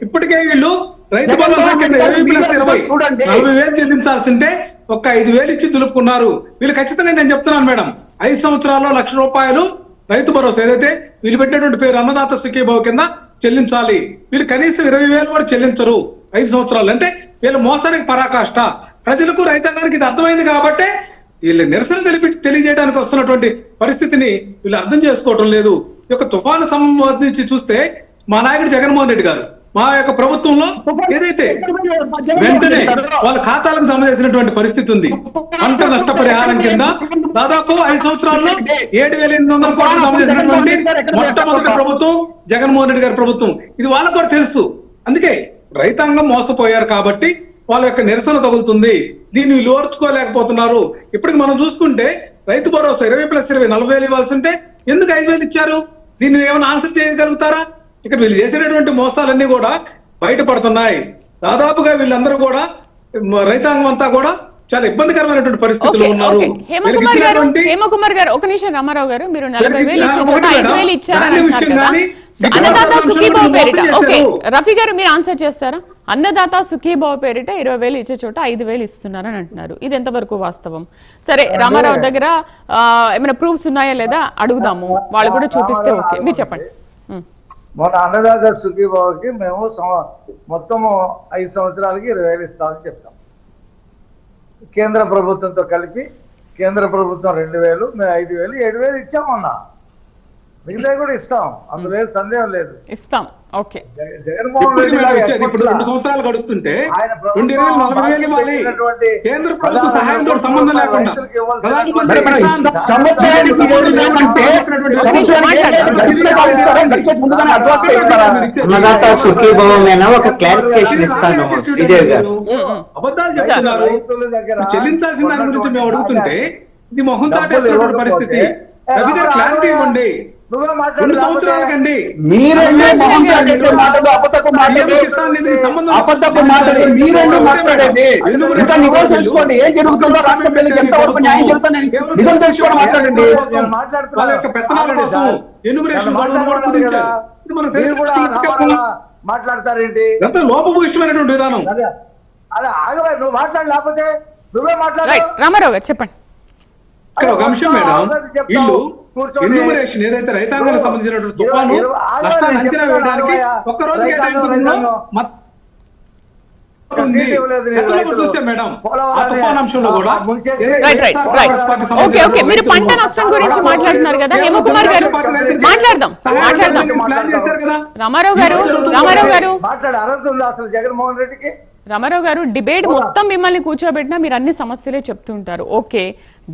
ఇప్పటికే వీళ్ళు రైతు భరోసా కింద 40,000 చెల్లించాల్సింటే ఒక్క 5,000 ఇచ్చి దులుపుకున్నారు. వీళ్ళు ఖచ్చితంగా నేను చెప్తున్నాను మేడం, 5 సంవత్సరాల్లో ₹1,00,000 రైతు భరోసా ఏదైతే వీళ్ళు పెట్టినటువంటి పేరు అన్నదాత సుఖీభావ కింద చెల్లించాలి. వీళ్ళు కనీసం 20,000 కూడా చెల్లించరు 5 సంవత్సరాలు. అంటే వీళ్ళు మోసానికి పరాకాష్ట. ప్రజలకు రైతాంగానికి ఇది అర్థమైంది కాబట్టి వీళ్ళు నిరసన తెలియజేయడానికి వస్తున్నటువంటి పరిస్థితిని వీళ్ళు అర్థం చేసుకోవటం లేదు. ఈ యొక్క తుఫాను సంబంధించి చూస్తే మా నాయకుడు జగన్మోహన్ రెడ్డి గారు మా యొక్క ప్రభుత్వంలో ఏదైతే వెంటనే వాళ్ళ ఖాతాలకు జమ చేసినటువంటి పరిస్థితి ఉంది. పంట నష్టపరిహారం కింద దాదాపు 5 సంవత్సరాల్లో 7,800 కోట్లు జమ చేసినటువంటి మొట్టమొదటి ప్రభుత్వం జగన్మోహన్ రెడ్డి గారి ప్రభుత్వం. ఇది వాళ్ళకు కూడా తెలుసు. అందుకే రైతాంగం మోసపోయారు కాబట్టి వాళ్ళ యొక్క నిరసన తగులుతుంది. దీన్ని వీళ్ళు ఓర్చుకోలేకపోతున్నారు. ఇప్పటికి మనం చూసుకుంటే రైతు భరోసా 20+20 40,000 ఇవ్వాల్సి ఉంటే ఎందుకు 5,000 ఇచ్చారు? దీన్ని ఏమైనా ఆన్సర్ చేయగలుగుతారా? ఇక్కడ వీళ్ళు చేసినటువంటి మోసాలన్నీ కూడా బయటపడుతున్నాయి. దాదాపుగా వీళ్ళందరూ కూడా రైతాంగం అంతా కూడా చాలా ఇబ్బందికరమైనటువంటి పరిస్థితుల్లో ఉన్నారు. హేమకుమార్ గారు ఒక నిమిషం. రామారావు గారు మీరు 40,000 ఇచ్చే చోట 5,000 ఇచ్చారని అంటున్నారు కదా. అన్నదాత సుఖీభావ పేరిట ఓకే రఫీ గారు మీరు ఆన్సర్ చేస్తారా? అన్నదాత సుఖీభావ పేరిట 20,000 ఇచ్చే చోట 5,000 ఇస్తున్నారని అంటున్నారు. ఇది ఎంతవరకు వాస్తవం? సరే, రామారావు దగ్గర ఏమైనా ప్రూఫ్స్ ఉన్నాయా లేదా అడుగుదాము, వాళ్ళు కూడా చూపిస్తే ఓకే. మీరు చెప్పండి. మొన్న అన్నదాత సుఖీభావకి మేము మొత్తం 5 సంవత్సరాలకి 20,000 ఇస్తామని చెప్తాం. కేంద్ర ప్రభుత్వంతో కలిపి కేంద్ర ప్రభుత్వం 2,000 మేము 5,000 7,000 ఇచ్చామన్నా. మిగతా కూడా ఇస్తాం, అందులో సందేహం లేదు, ఇస్తాం. ఓకే, జగన్మోహన్ రెడ్డి ఇప్పుడు 2 సంవత్సరాలు గడుస్తుంటే 2,000 ఇవ్వాలి. కేంద్ర ప్రభుత్వం సహాయంతో సంబంధం లేకుండా అన్నదాత సుఖీభావమేనా ఒక క్లారిఫికేషన్ ఇస్తాను శ్రీదేవి గారు. అబద్ధాలు చెప్తున్నారు. చెల్లించాల్సిన దాని గురించి మేము అడుగుతుంటే ఇది మొహం చాటేసినటువంటి పరిస్థితి. రవి గారు క్లారిటీ ఇవ్వండి. 2 సంవత్సరాలకండి మాట్లాడేది ఇంకా నిజం తెలుసుకోండి. ఏం జరుగుతుందో రాష్ట్ర ప్రజలకు ఎంతవరకు న్యాయం జరుగుతుందని నిజం తెలుసుకోవడం మాట్లాడండి. వాళ్ళ యొక్క పెత్తనాల కోసం మాట్లాడతారేంటి? లోపభూయిష్టమైనటువంటి విధానం. అదే ఆగలే, నువ్వు మాట్లాడలేకపోతే నువ్వే మాట్లాడు. రైట్ రామారావు గారు చెప్పండి. ఇక్కడ ఒక అంశం మేడం, వీళ్ళు ఎన్యూమరేషన్ ఏదైతే రైతాంగానికి సంబంధించినటువంటి తుఫాను నష్టాన్ని అంచనా వేయడానికి ఒక్క రోజు కేటాయించడంలో చూస్తే మేడం ఆ తుఫాన్ అంశంలో కూడా right right right okay okay మీరు పంట నష్టం గురించి మాట్లాడుతున్నారు కదా హేమకుమార్ గారు, మాట్లాడదాం. ప్లాన్ చేశారు కదా రామారావు గారు మాట్లాడే అర్హత ఉందా అసలు జగన్మోహన్ రెడ్డికి? రామారావు గారు డిబేట్ మొత్తం మిమ్మల్ని కూర్చోబెట్టినా మీరు అన్ని సమస్యలే చెప్తుంటారు. ఓకే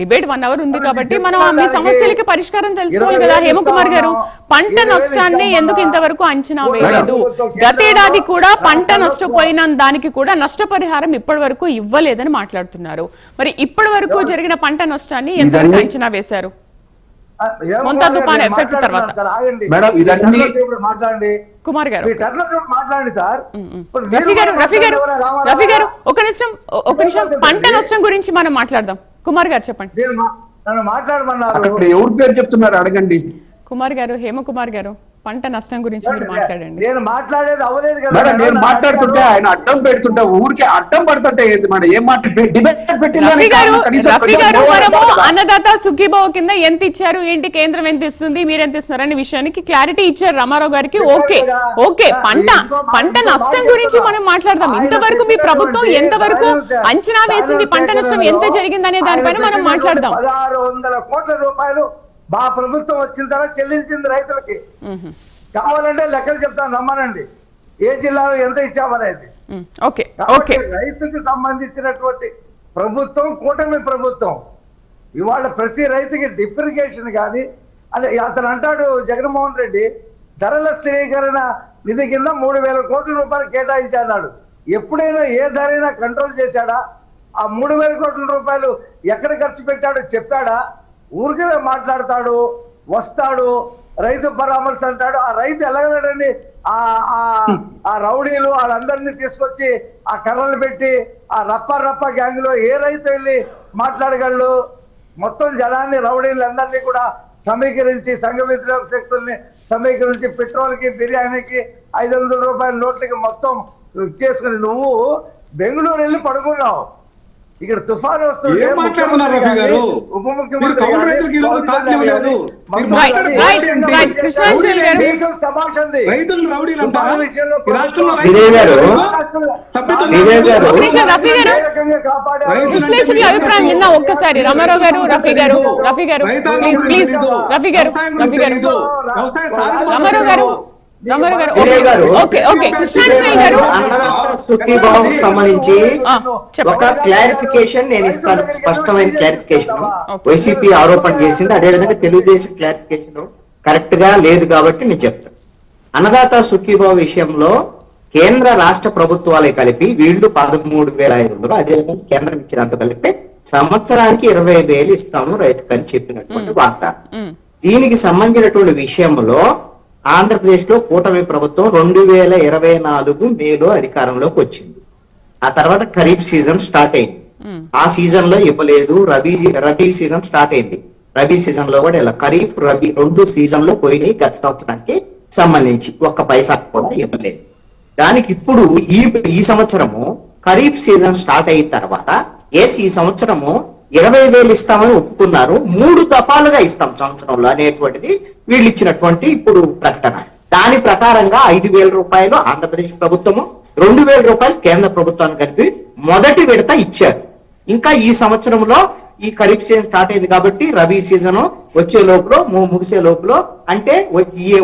డిబేట్ 1 అవర్ ఉంది కాబట్టి మనం మీ సమస్యలకి పరిష్కారం తెలుసుకోవాలి కదా. హేమకుమార్ గారు పంట నష్టాన్ని ఎందుకు ఇంతవరకు అంచనా వేయలేదు? గతేడాది కూడా పంట నష్టపోయిన దానికి కూడా నష్టపరిహారం ఇప్పటి వరకు ఇవ్వలేదని మాట్లాడుతున్నారు. మరి ఇప్పటి వరకు జరిగిన పంట నష్టాన్ని ఎంతవరకు అంచనా వేశారు? మొంతా తుఫాన్ ఎఫెక్ట్ తర్వాత మేడం ఇదన్నీ మాట్లాడండి కుమార్ గారు. మాట్లాడండి సార్. రఫీ గారు ఒక నిమిషం పంట నష్టం గురించి మనం మాట్లాడదాం. కుమార్ గారు చెప్పండి. నన్ను మాట్లాడమన్నారు. ఎవరి పేరు చెప్తున్నారు అడగండి. కుమార్ గారు, హేమకుమార్ గారు పంట నష్టం గురించి మీరు మాట్లాడండి. నేను మాట్లాడేది అవ్వలేదు కదా మేడం, నేను మాట్లాడుతుంటే ఆయన అడ్డం పెడుతుంటే ఊరికే అడ్డం పడుతుంటే మేడం ఏం రఫీ గారు మనము అన్నదాత సుఖీభావ కింద ఎంత ఇచ్చారు, ఏంటి కేంద్రం ఎంత ఇస్తుంది, మీరు ఎంత ఇస్తున్నారు అనే విషయానికి క్లారిటీ ఇచ్చారు రామారావు గారికి. ఓకే పంట నష్టం గురించి మనం మాట్లాడదాం. ఇంతవరకు మీ ప్రభుత్వం ఎంతవరకు అంచనా వేసింది, పంట నష్టం ఎంత జరిగింది అనే దానిపైన మనం మాట్లాడదాం. 1600 కోట్ల రూపాయలు మా ప్రభుత్వం వచ్చిన తర్వాత చెల్లించింది రైతులకి. కావాలంటే లెక్కలు చెప్తాను, రమ్మనండి. ఏ జిల్లాలో ఎంత ఇచ్చామనేది. రైతుకి సంబంధించినటువంటి ప్రభుత్వం కూటమి ప్రభుత్వం. ఇవాళ ప్రతి రైతుకి డిప్రికేషన్ కానీ అంటే అతను అంటాడు జగన్మోహన్ రెడ్డి ధరల స్థిరీకరణ నిధి కింద 3000 కోట్ల రూపాయలు కేటాయించాడు. ఎప్పుడైనా ఏ ధరైనా కంట్రోల్ చేశాడా? ఆ 3000 కోట్ల రూపాయలు ఎక్కడ ఖర్చు పెట్టాడో చెప్పాడా? ఊరికే మాట్లాడతాడు, వస్తాడు, రైతు పరామర్శ అంటాడు. ఆ రైతు ఎలాగండి ఆ రౌడీలు వాళ్ళందరినీ తీసుకొచ్చి ఆ కర్రలు పెట్టి ఆ రప్ప గ్యాంగ్ లో ఏ రైతు వెళ్ళి మాట్లాడగలడు? మొత్తం జనాన్ని రౌడీలందరినీ కూడా సమీకరించి సంఘ వ్యతిరేక శక్తుల్ని సమీకరించి పెట్రోల్ కి బిర్యానీకి 500 రూపాయల నోట్లకి మొత్తం చేసుకుని నువ్వు బెంగళూరు వెళ్ళి పడుకున్నావు. ఇక్కడ తుఫాను వస్తుంది. ఉప ముఖ్యమంత్రి అభిప్రాయం విన్నా ఒక్కసారి రామారావు గారు, రఫీ గారు ప్లీజ్ సుఖీభావం సంబంధించి ఒక క్లారిఫికేషన్ నేను ఇస్తాను, స్పష్టమైన క్లారిఫికేషన్. వైసీపీ ఆరోపణ చేసింది, అదేవిధంగా తెలుగుదేశం క్లారిఫికేషన్ కరెక్ట్ గా లేదు కాబట్టి నేను చెప్తాను. అన్నదాత సుఖీభావ విషయంలో కేంద్ర రాష్ట్ర ప్రభుత్వాలే కలిపి వీళ్ళు 13,500, అదేవిధంగా కేంద్రం ఇచ్చినంత కలిపి సంవత్సరానికి 20,000 ఇస్తాము రైతుకు అని చెప్పినటువంటి వార్త. దీనికి సంబంధించినటువంటి విషయంలో ఆంధ్రప్రదేశ్ లో కూటమి ప్రభుత్వం 2024 మేలో అధికారంలోకి వచ్చింది. ఆ తర్వాత ఖరీఫ్ సీజన్ స్టార్ట్ అయింది. ఆ సీజన్ లో ఇవ్వలేదు. రబీ సీజన్ స్టార్ట్ అయింది. రబీ సీజన్ లో కూడా ఇలా ఖరీఫ్ రబీ 2 సీజన్ లో పోయినాయి. గత సంవత్సరానికి సంబంధించి ఒక్క పైసా కూడా ఇవ్వలేదు. దానికి ఇప్పుడు ఈ సంవత్సరము ఖరీఫ్ సీజన్ స్టార్ట్ అయిన తర్వాత ఈ సంవత్సరము 20,000 ఇస్తామని ఒప్పుకున్నారు. 3 దఫాలుగా ఇస్తాం సంవత్సరంలో అనేటువంటిది వీళ్ళు ఇచ్చినటువంటి ఇప్పుడు ప్రకటన. దాని ప్రకారంగా 5,000 రూపాయలు ఆంధ్రప్రదేశ్ ప్రభుత్వము, 2,000 రూపాయలు కేంద్ర ప్రభుత్వానికి కలిపి మొదటి విడత ఇచ్చారు. ఇంకా ఈ సంవత్సరంలో ఈ ఖరీఫ్ సీజన్ స్టార్ట్ అయింది కాబట్టి రబీ సీజన్ వచ్చే లోపల ముగిసే లోపల అంటే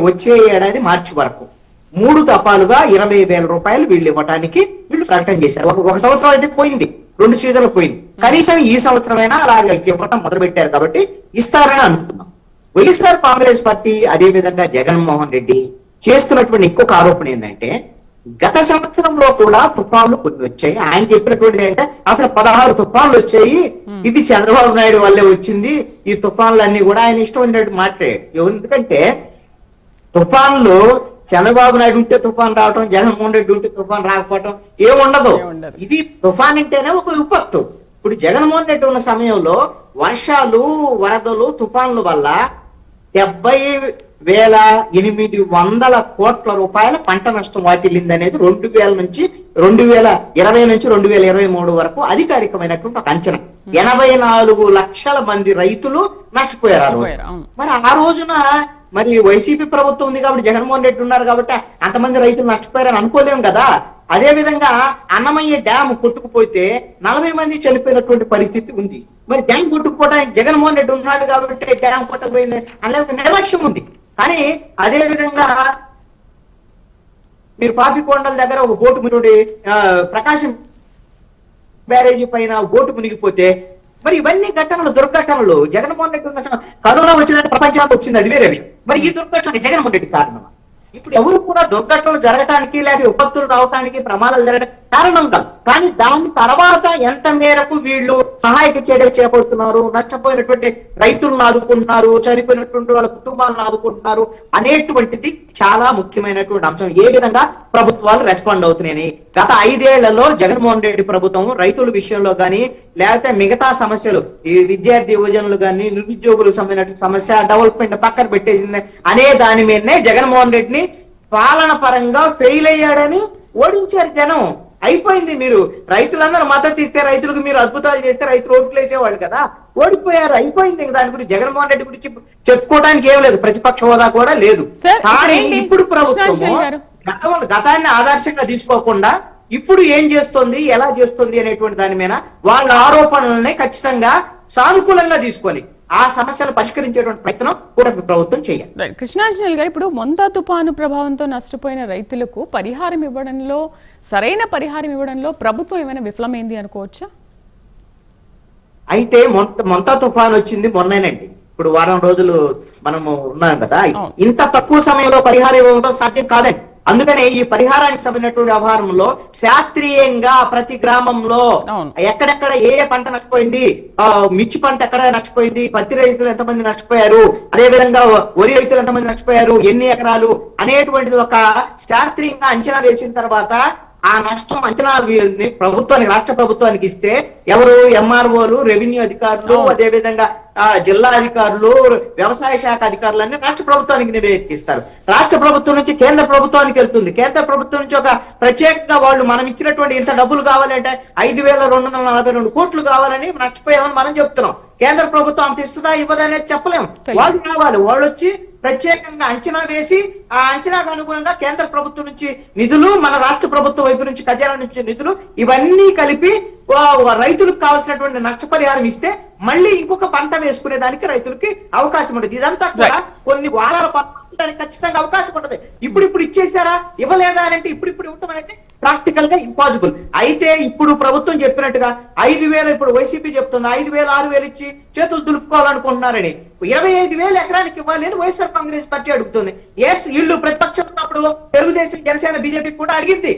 వచ్చే ఏడాది మార్చి వరకు 3 దఫాలుగా 20,000 రూపాయలు వీళ్ళు ఇవ్వడానికి వీళ్ళు ప్రకటన చేశారు. ఒక సంవత్సరం అయితే పోయింది, 2 సీజన్లు పోయింది. కనీసం ఈ సంవత్సరమైనా అలాగే ఇవ్వటం మొదలు పెట్టారు కాబట్టి ఇస్తారని అనుకున్నాం. వైఎస్ఆర్ కాంగ్రెస్ పార్టీ అదే విధంగా జగన్మోహన్ రెడ్డి చేస్తున్నటువంటి ఇంకొక ఆరోపణ ఏంటంటే గత సంవత్సరంలో కూడా తుఫాన్లు కొన్ని వచ్చాయి. ఆయన చెప్పినటువంటిది ఏంటంటే అసలు 16 తుఫాన్లు వచ్చాయి, ఇది చంద్రబాబు నాయుడు వల్లే వచ్చింది, ఈ తుఫాన్లన్నీ కూడా ఆయన ఇష్టం వచ్చినట్టు మాట్లాడాడు. ఎందుకంటే తుఫాన్లు చంద్రబాబు నాయుడు ఉంటే తుఫాన్ రావటం, జగన్మోహన్ రెడ్డి ఉంటే తుఫాన్ రాకపోవటం ఏముండదు. ఇది తుఫాన్ అంటేనే ఒక విపత్తు. ఇప్పుడు జగన్మోహన్ రెడ్డి ఉన్న సమయంలో వర్షాలు, వరదలు, తుఫాన్ల వల్ల 800 కోట్ల రూపాయల పంట నష్టం వాటిల్లింది అనేది 2000 నుంచి 2023 వరకు అధికారికమైనటువంటి ఒక అంచనా. 84 లక్షల మంది రైతులు నష్టపోయారు ఆ రోజు. మరి ఆ రోజున మరి వైసీపీ ప్రభుత్వం ఉంది కాబట్టి, జగన్మోహన్ రెడ్డి ఉన్నారు కాబట్టి అంతమంది రైతులు నష్టపోయారని అనుకోలేము కదా. అదే విధంగా అన్నమయ్య డ్యామ్ కొట్టుకుపోతే 40 మంది చనిపోయినటువంటి పరిస్థితి ఉంది. మరి డ్యామ్ కొట్టుకుపోవడానికి జగన్మోహన్ రెడ్డి ఉన్నాడు కాబట్టి డ్యామ్ కొట్టకపోయింది అనే నిర్లక్ష్యం ఉంది. కానీ అదే విధంగా మీరు పాపికొండల దగ్గర ఒక బోటు మునిగి ప్రకాశం బ్యారేజీ పైన బోటు మునిగిపోతే, మరి ఇవన్నీ ఘటనలు దుర్ఘటనలు. జగన్మోహన్ రెడ్డి ఉన్న కరోనా వచ్చినట్టు ప్రపంచానికి వచ్చింది, అది వేరే విషయం. మరి ఈ దుర్ఘటనకి జగన్మోహన్ రెడ్డి కారణమా? ఇప్పుడు ఎవరు కూడా దుర్ఘటనలు జరగటానికి లేదా విపత్తులు రావడానికి, ప్రమాదాలు జరగడానికి కారణం కాదు. కానీ దాని తర్వాత ఎంత మేరకు వీళ్ళు సహాయక చర్యలు చేపడుతున్నారు, నష్టపోయినటువంటి రైతులను ఆదుకుంటున్నారు, చనిపోయినటువంటి వాళ్ళ కుటుంబాలను ఆదుకుంటున్నారు అనేటువంటిది చాలా ముఖ్యమైనటువంటి అంశం. ఏ విధంగా ప్రభుత్వాలు రెస్పాండ్ అవుతున్నాయని గత 5 ఏళ్లలో జగన్మోహన్ రెడ్డి ప్రభుత్వం రైతుల విషయంలో కానీ, లేకపోతే మిగతా సమస్యలు, ఈ విద్యార్థి యువజనులు కానీ, నిరుద్యోగులకు సంబంధించిన సమస్య, డెవలప్మెంట్ పక్కన పెట్టేసింది అనే దాని మీదనే జగన్మోహన్ రెడ్డిని పాలన పరంగా ఫెయిల్ అయ్యాడని ఓడించారు జనం. అయిపోయింది. మీరు రైతులందరూ మద్దతు ఇస్తే, రైతులకు మీరు అద్భుతాలు చేస్తే రైతులు ఓట్లు వేసేవాళ్ళు కదా. ఓడిపోయారు, అయిపోయింది. దాని గురించి జగన్మోహన్ రెడ్డి గురించి చెప్పుకోవడానికి ఏం లేదు, ప్రతిపక్ష హోదా కూడా లేదు. కానీ ఇప్పుడు ప్రభుత్వం గతాన్ని ఆదర్శంగా తీసుకోకుండా ఇప్పుడు ఏం చేస్తుంది, ఎలా చేస్తుంది అనేటువంటి దాని మీద వాళ్ళ ఆరోపణలనే ఖచ్చితంగా సానుకూలంగా తీసుకొని ఆ సమస్యలు పరిష్కరించేటువంటి ప్రయత్నం కూడా ప్రభుత్వం చేయాలి. కృష్ణాంజనేయులు గారు, ఇప్పుడు మొంతా తుపాను ప్రభావంతో నష్టపోయిన రైతులకు పరిహారం ఇవ్వడంలో, సరైన పరిహారం ఇవ్వడంలో ప్రభుత్వం ఏమైనా విఫలమైంది అనుకోవచ్చా? అయితే మొంతా తుఫాన్ వచ్చింది మొన్నేనండి. ఇప్పుడు వారం రోజులు మనము ఉన్నాం కదా. ఇంత తక్కువ సమయంలో పరిహారం ఇవ్వడం సాధ్యం కాదండి. అందుకనే ఈ పరిహారానికి సంబంధించినటువంటి వ్యవహారంలో శాస్త్రీయంగా ప్రతి గ్రామంలో ఎక్కడెక్కడ ఏ పంట నష్టపోయింది, మిర్చి పంట ఎక్కడ నష్టపోయింది, పత్తి రైతులు ఎంతమంది నష్టపోయారు, అదే విధంగా వరి రైతులు ఎంతమంది నష్టపోయారు, ఎన్ని ఎకరాలు అనేటువంటిది ఒక శాస్త్రీయంగా అంచనా వేసిన తర్వాత ఆ నష్టం అంచనా ప్రభుత్వానికి, రాష్ట్ర ప్రభుత్వానికి ఇస్తే ఎవరు ఎంఆర్ఓలు, రెవెన్యూ అధికారులు, అదే విధంగా జిల్లా అధికారులు, వ్యవసాయ శాఖ అధికారులన్నీ రాష్ట్ర ప్రభుత్వానికి నివేదిస్తారు. రాష్ట్ర ప్రభుత్వం నుంచి కేంద్ర ప్రభుత్వానికి వెళ్తుంది. కేంద్ర ప్రభుత్వం నుంచి ఒక ప్రత్యేకంగా వాళ్ళు మనం ఇచ్చినటువంటి ఇంత డబ్బులు కావాలంటే 5242 కోట్లు కావాలని నష్టపోయామని మనం చెప్తున్నాం. కేంద్ర ప్రభుత్వం అంత ఇస్తుందా ఇవ్వదా అనేది చెప్పలేము. వాళ్ళు కావాలి, వాళ్ళు వచ్చి ప్రత్యేకంగా అంచనా వేసి ఆ అంచనాకు అనుగుణంగా కేంద్ర ప్రభుత్వం నుంచి నిధులు, మన రాష్ట్ర ప్రభుత్వం వైపు నుంచి ఖజానా నుంచి నిధులు, ఇవన్నీ కలిపి రైతులకు కావాల్సినటువంటి నష్టపరిహారం ఇస్తే మళ్ళీ ఇంకొక పంట వేసుకునే దానికి రైతులకి అవకాశం ఉంటుంది. ఇదంతా కూడా కొన్ని వారాల దానికి ఖచ్చితంగా అవకాశం ఉంటుంది. ఇప్పుడు ఇచ్చేసారా, ఇవ్వలేదా అంటే ఇప్పుడు ఇవ్వటం అనేది ప్రాక్టికల్ గా ఇంపాసిబుల్. అయితే ఇప్పుడు ప్రభుత్వం చెప్పినట్టుగా 5,000, ఇప్పుడు వైసీపీ చెప్తుంది 5,000, 6,000 ఇచ్చి చేతులు దులుపుకోవాలనుకుంటున్నారని, 25,000 ఎకరానికి ఇవ్వాలి అని వైఎస్ఆర్ కాంగ్రెస్ పార్టీ అడుగుతుంది. ఎస్, వీళ్ళు ప్రతిపక్షం ఉన్నప్పుడు తెలుగుదేశం, జనసేన, బీజేపీ కూడా అడిగింది.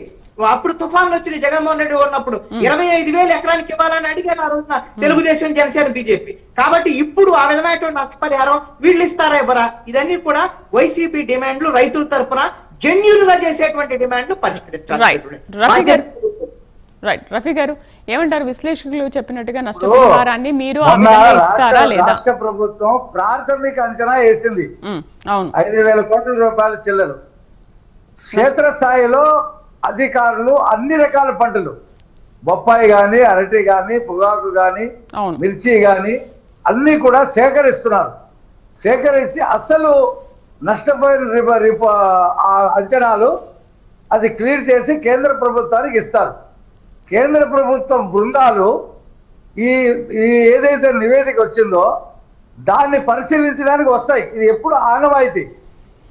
అప్పుడు తుఫాన్లు వచ్చిన జగన్మోహన్ రెడ్డి ఉన్నప్పుడు 25,000 ఎకరానికి ఇవ్వాలని అడిగారు ఆ రోజున తెలుగుదేశం, జనసేన, బీజేపీ. కాబట్టి ఇప్పుడు ఆ విధమైనటువంటి నష్టపరిహారం వీళ్ళు ఇస్తారా ఇవ్వరా, ఇదన్నీ కూడా వైసీపీ డిమాండ్లు, రైతుల తరఫున జెన్యూన్ గా చేసేటువంటి డిమాండ్లు పరిష్కరించాలి. రైట్, రఫీ గారు ఏమంటారు? విశ్లేషకులు చెప్పినట్టుగా నష్టపరిహారాన్ని మీరు ఇస్తారా లేదా? రాష్ట్ర ప్రభుత్వం ప్రాథమిక అంచనా వేసింది 5,000 కోట్ల రూపాయల చిల్లరు. క్షేత్రస్థాయిలో అధికారులు అన్ని రకాల పంటలు, బొప్పాయి గాని, అరటి గాని, పొగాకు గాని, మిర్చి గాని అన్ని కూడా సేకరిస్తున్నారు. సేకరించి అసలు నష్టపోయిన అంచనాలు అది క్లియర్ చేసి కేంద్ర ప్రభుత్వానికి ఇస్తారు. కేంద్ర ప్రభుత్వం బృందాలు ఈ ఏదైతే నివేదిక వచ్చిందో దాన్ని పరిశీలించడానికి వస్తాయి. ఇది ఎప్పుడు ఆనవాయితీ.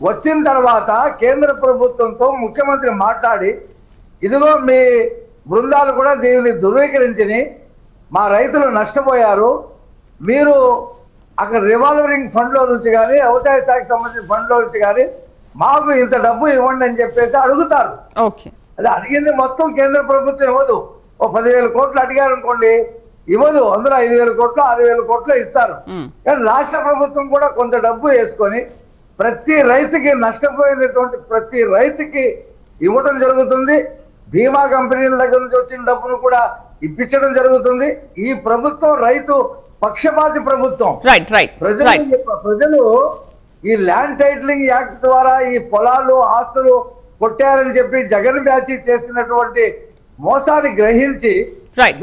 వచ్చిన తర్వాత కేంద్ర ప్రభుత్వంతో ముఖ్యమంత్రి మాట్లాడి, ఇదిగో మీ బృందాలు కూడా దీన్ని ధృవీకరించి మా రైతులు నష్టపోయారు, మీరు అక్కడ రివాల్వరింగ్ ఫండ్ లో నుంచి కానీ, వ్యవసాయ శాఖకు సంబంధించిన ఫండ్ లో నుంచి కానీ మాకు ఇంత డబ్బు ఇవ్వండి అని చెప్పేసి అడుగుతారు. అది అడిగింది మొత్తం కేంద్ర ప్రభుత్వం ఇవ్వదు. 10,000 కోట్లు అడిగారు అనుకోండి, ఇవ్వదు. అందులో 5,000 కోట్లు, 6,000 కోట్లు ఇస్తారు. కానీ రాష్ట్ర ప్రభుత్వం కూడా కొంత డబ్బు వేసుకొని ప్రతి రైతుకి, నష్టపోయినటువంటి ప్రతి రైతుకి ఇవ్వడం జరుగుతుంది. బీమా కంపెనీల దగ్గర నుంచి వచ్చిన డబ్బును కూడా ఇప్పించడం జరుగుతుంది. ఈ ప్రభుత్వం రైతు పక్షపాతి ప్రభుత్వం. ప్రజలు ఈ ల్యాండ్ టైటిలింగ్ యాక్ట్ ద్వారా ఈ పొలాలు ఆస్తులు కొట్టారని చెప్పి జగన్ బ్యాచ్ చేసినటువంటి మోసాన్ని గ్రహించి రైట్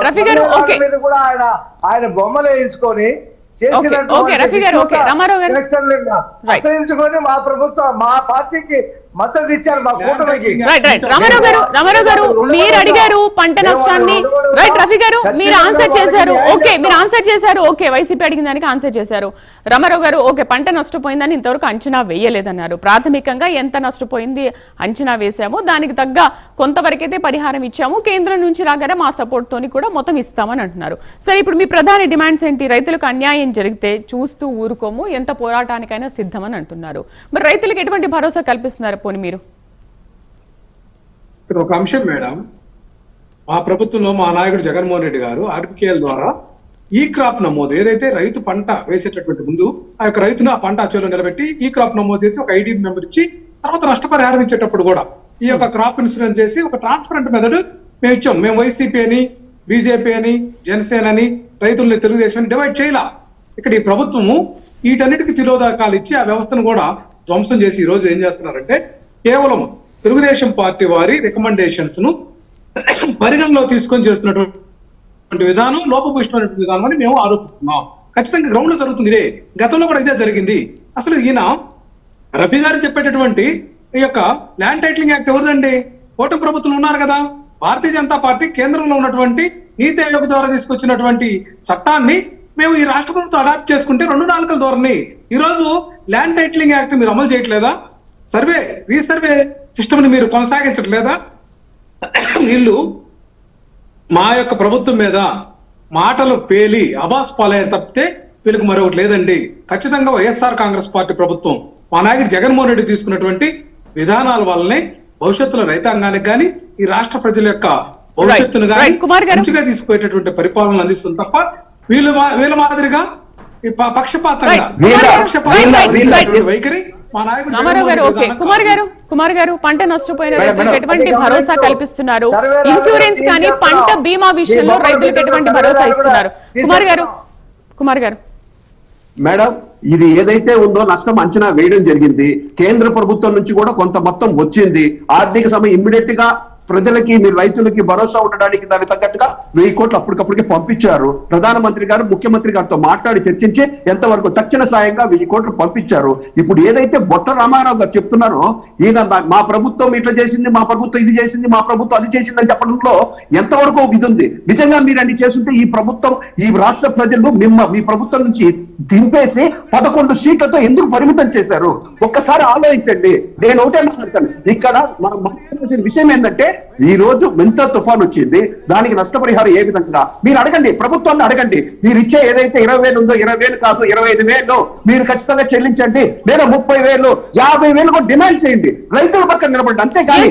రఫీ గారు ఓకే మీద కూడా ఆయన బొమ్మలు వేయించుకొని ఓకే రఫీ గారు ఓకే రామారావు గారు చేయించుకొని మా ప్రభుత్వం మా పార్టీకి మద్దతు ఇచ్చారు మా కూటమికి. రైట్ రామారావు గారు మీరు అడిగారు పంట నష్టాన్ని. రైట్ రఫీ గారు మీరు ఆన్సర్ చేశారు. ఓకే మీరు ఆన్సర్ చేశారు. ఓకే వైసీపీ అడిగిన దానికి ఆన్సర్ చేశారు. రామారావు గారు ఓకే పంట నష్టపోయిందని ఇంతవరకు అంచనా వేయలేదన్నారు. ప్రాథమికంగా ఎంత నష్టపోయింది అంచనా వేశాము, దానికి తగ్గ కొంతవరకైతే పరిహారం ఇచ్చాము, కేంద్రం నుంచి రాగానే మా సపోర్ట్ తోని కూడా మొత్తం ఇస్తామని అంటున్నారు. సరే ఇప్పుడు మీ ప్రధాన డిమాండ్స్ ఏంటి? రైతులకు అన్యాయం జరిగితే చూస్తూ ఊరుకోము, ఎంత పోరాటానికైనా సిద్ధమని అంటున్నారు. మరి రైతులకు ఎటువంటి భరోసా కల్పిస్తున్నారు పోనీ మీరు? ఇక్కడ ఒక అంశం మేడం, మా ప్రభుత్వంలో మా నాయకుడు జగన్మోహన్ రెడ్డి గారు ఆర్బికేఎల్ ద్వారా ఈ క్రాప్ నమోదు ఏదైతే రైతు పంట వేసేటటువంటి ముందు ఆ యొక్క రైతును ఆ పంట అచ్చులో నిలబెట్టి ఈ క్రాప్ నమోదు చేసి ఒక ఐడి నెంబర్ ఇచ్చి తర్వాత నష్టపరిహారం ఇచ్చేటప్పుడు కూడా ఈ యొక్క క్రాప్ ఇన్సూరెన్స్ చేసి ఒక ట్రాన్స్పరెంట్ మెథడ్ మేము ఇచ్చాం. మేము వైసీపీ అని, బీజేపీ అని, జనసేన అని, రైతుల్ని తెలుగుదేశం డివైడ్ చేయాల. ఇక్కడ ఈ ప్రభుత్వము వీటన్నిటికీ తిరోధాకాలు ఇచ్చి ఆ వ్యవస్థను కూడా ధ్వంసం చేసి ఈ రోజు ఏం చేస్తున్నారంటే కేవలం తెలుగుదేశం పార్టీ వారి రికమెండేషన్స్ ను పరిగణలో తీసుకొని చేస్తున్నటువంటి విధానం లోపభూయిష్టమైనటువంటి విధానం అని మేము ఆరోపిస్తున్నాం. ఖచ్చితంగా గ్రౌండ్ లో జరుగుతుంది. ఇదే గతంలో కూడా ఇదే జరిగింది. అసలు ఈయన రఫీ గారు చెప్పేటటువంటి ఈ యొక్క ల్యాండ్ టైటిలింగ్ యాక్ట్ ఎవరిదండి? కూటమి ప్రభుత్వం ఉన్నారు కదా, భారతీయ జనతా పార్టీ కేంద్రంలో ఉన్నటువంటి నీతి ఆయోగ్ ద్వారా తీసుకొచ్చినటువంటి చట్టాన్ని మేము ఈ రాష్ట్ర ప్రభుత్వం అడాప్ట్ చేసుకుంటే 2 నాలుకల ధోరణి. ఈ రోజు ల్యాండ్ టైటిలింగ్ యాక్ట్ మీరు అమలు చేయట్లేదా? రీసర్వే సిస్టమ్ ని మీరు కొనసాగించట్లేదా? వీళ్ళు మా యొక్క ప్రభుత్వం మీద మాటలు పేలి అబాస్ పాలయ్య తప్పితే వీళ్ళకి మరొకటి లేదండి. ఖచ్చితంగా వైఎస్ఆర్ కాంగ్రెస్ పార్టీ ప్రభుత్వం మా నాయకుడు జగన్మోహన్ రెడ్డి తీసుకున్నటువంటి విధానాల వల్లనే భవిష్యత్తులో రైతాంగానికి గాని ఈ రాష్ట్ర ప్రజల యొక్క భవిష్యత్తును గాని మంచిగా తీసుకుపోయేటటువంటి పరిపాలన అందిస్తుంది తప్ప వీళ్ళ మాదిరిగా వైఖరి మా నాయకుడు. కుమార్ గారు పంట నష్టపోయిన రైతులకు ఎటువంటి భరోసా కల్పిస్తున్నారు? ఇన్సూరెన్స్ కానీ పంట బీమా విషయంలో రైతులకు ఎటువంటి భరోసా ఇస్తున్నారు? కుమార్ గారు మేడం, ఇది ఏదైతే ఉందో నష్టం అంచనా వేయడం జరిగింది. కేంద్ర ప్రభుత్వం నుంచి కూడా కొంత మొత్తం వచ్చింది. ఆర్థిక సమయం ఇమ్మీడియట్ గా ప్రజలకి, మీరు రైతులకి భరోసా ఉండడానికి దానికి తగ్గట్టుగా 1000 కోట్లు అప్పటికప్పటికే పంపించారు. ప్రధానమంత్రి గారు ముఖ్యమంత్రి గారితో మాట్లాడి చర్చించి ఎంతవరకు తక్షణ సాయంగా 1000 కోట్లు పంపించారు. ఇప్పుడు ఏదైతే బొట్ట రామారావు గారు చెప్తున్నారో, ఈయన మా ప్రభుత్వం ఇట్లా చేసింది, మా ప్రభుత్వం ఇది చేసింది, మా ప్రభుత్వం అది చేసింది అని చెప్పడంలో ఎంతవరకు ఇది ఉంది? నిజంగా మీరు అన్ని చేస్తుంటే ఈ ప్రభుత్వం, ఈ రాష్ట్ర ప్రజలు మీ ప్రభుత్వం నుంచి దింపేసి 11 సీట్లతో ఎందుకు పరిమితం చేశారు? ఒక్కసారి ఆలోచించండి. నేను ఒకటే మాట్లాడతాను, ఇక్కడ మనం మాట్లాడాల్సిన విషయం ఏంటంటే ఈ రోజు మెంత తుఫాన్ వచ్చింది, దానికి నష్టపరిహారం ఏ విధంగా మీరు అడగండి, ప్రభుత్వాన్ని అడగండి. మీరు ఇచ్చే ఏదైతే 20,000 ఉందో 20,000 కాదు 25,000 మీరు ఖచ్చితంగా చెల్లించండి, లేదా 30,000 50,000 కూడా డిమాండ్ చేయండి. రైతుల పక్కన నిలబడండి, అంతేగాని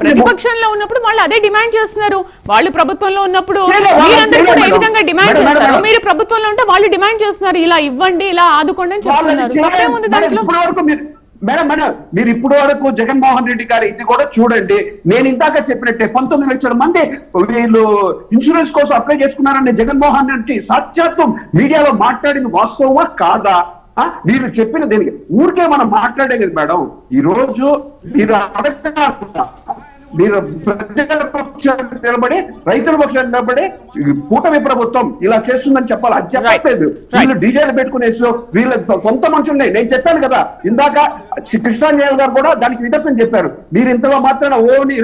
ప్రతిపక్షంలో ఉన్నప్పుడు వాళ్ళు అదే డిమాండ్ చేస్తున్నారు. వాళ్ళు ప్రభుత్వంలో ఉన్నప్పుడు మీరందరూ కూడా ఏ విధంగా డిమాండ్ చేస్తారు? మీరు ప్రభుత్వంలో ఉంటే వాళ్ళు డిమాండ్ చేస్తున్నారు, ఇలా ఇవ్వండి, ఇలా ఆదుకోండి అని చెప్తున్నారు. మేడం మీరు ఇప్పటి వరకు జగన్మోహన్ రెడ్డి గారు ఇది కూడా చూడండి. నేను ఇందాక చెప్పినట్టే 19 లక్షల మంది వీళ్ళు ఇన్సూరెన్స్ కోసం అప్లై చేసుకున్నారని జగన్మోహన్ రెడ్డి సాక్షాత్తు మీడియాలో మాట్లాడింది వాస్తవమా కాదా? మీరు చెప్పిన దీనికి ఊరికే మనం మాట్లాడే కదా మేడం. ఈ రోజు మీరు అడగకుండా మీరు ప్రజల పక్షాన్ని నిలబడి, రైతుల పక్షాన్ని నిలబడి కూటమి ప్రభుత్వం ఇలా చేస్తుందని చెప్పాలి. అది చెప్పట్లేదు. వీళ్ళు డీజేలు పెట్టుకునేసి వీళ్ళ సొంత మనుషులు. నేను చెప్పాను కదా ఇందాక, కృష్ణాంజలి గారు కూడా దానికి నిదర్శనం చెప్పారు. మీరు ఇంతలో మాత్రాన ఓని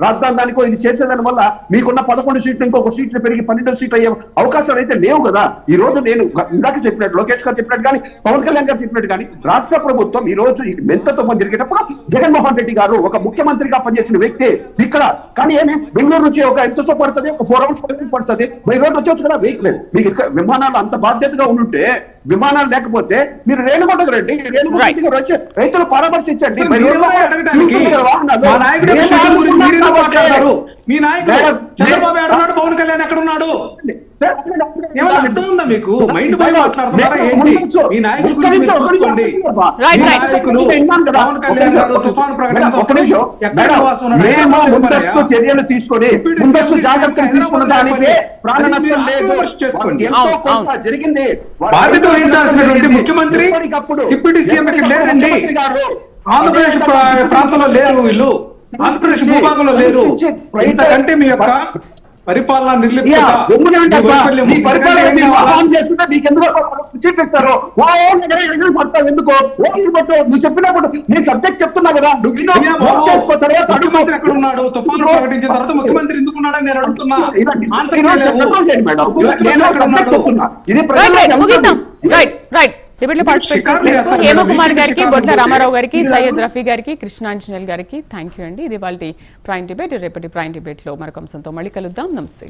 రాజధాని దానికో ఇది చేసేదాని వల్ల మీకున్న 11 సీట్లు ఇంకొక సీట్లు పెరిగి 12 సీట్లు అయ్యే అవకాశాలు అయితే లేవు కదా. ఈ రోజు నేను ఇందాక చెప్పినట్టు, లోకేష్ గారు చెప్పినట్టు కానీ, పవన్ కళ్యాణ్ గారు చెప్పినట్టు కానీ, రాష్ట్ర ప్రభుత్వం ఈ రోజు మెంతతో జరిగేటప్పుడు జగన్మోహన్ రెడ్డి గారు ఒక ముఖ్యమంత్రిగా పనిచేసిన వ్యక్తి ఇక్కడ. కానీ ఏమి బెంగళూరు నుంచి ఒక ఎంతతో పడుతుంది, ఒక 4 hours పడుతుంది, బై రోడ్ వచ్చేవచ్చు కదా. వెహికల్ మీకు విమానాలు అంత బాధ్యతగా ఉంటే, విమానాలు లేకపోతే మీరు రేణుగుంటకు రండి, రేణుగుంట వచ్చి రైతులు పరామర్శించండి. మీ నాయకుడు చంద్రబాబు ఎక్కడున్నాడు, పవన్ కళ్యాణ్ ఎక్కడున్నాడు? ఏమైనా అర్థం ఉందా మీకు? మైండ్ పోయి మాట్లాడుతున్నారా ఏంటి? మీ నాయకుల గురించి మీరు చూసుకోండి. మీ నాయకులు పవన్ కళ్యాణ్ గారు తుఫాను చర్యలు తీసుకొని ముందస్తు జాగ్రత్తలు తీసుకున్నదానికి ప్రాణ నష్టం లేదు, ఎంతో కొంత జరిగింది. బాధ్యత వహించాల్సినటువంటి ముఖ్యమంత్రి డిప్యూటీ సీఎం ఇక్కడ లేరండి. ఆంధ్రప్రదేశ్ ప్రాంతంలో లేరు వీళ్ళు, ఆంధ్రప్రదేశ్ భూభాగంలో లేరు. ఇంతకంటే మీ యొక్క పరిపాలన నువ్వు చెప్పినప్పుడు నేను సబ్జెక్ట్ చెప్తున్నా కదా, ఎక్కడ ఉన్నాడు? తుఫాను ప్రకటించిన తర్వాత ముఖ్యమంత్రి ఎందుకున్నాడని నేను అడుగుతున్నా. డిబేట్లో పార్టిసిపేట్ చేసినందుకు హేమకుమార్ గారికి, బొట్ల రామారావు గారికి, సయ్యద్ రఫీ గారికి, కృష్ణాంజనేయులు గారికి థ్యాంక్ యూ అండి. ఇది వాళ్ళ ప్రైమ్ డిబేట్. రేపటి ప్రైమ్ డిబేట్ లో మరొక అంశంతో మళ్ళీ కలుద్దాం. నమస్తే.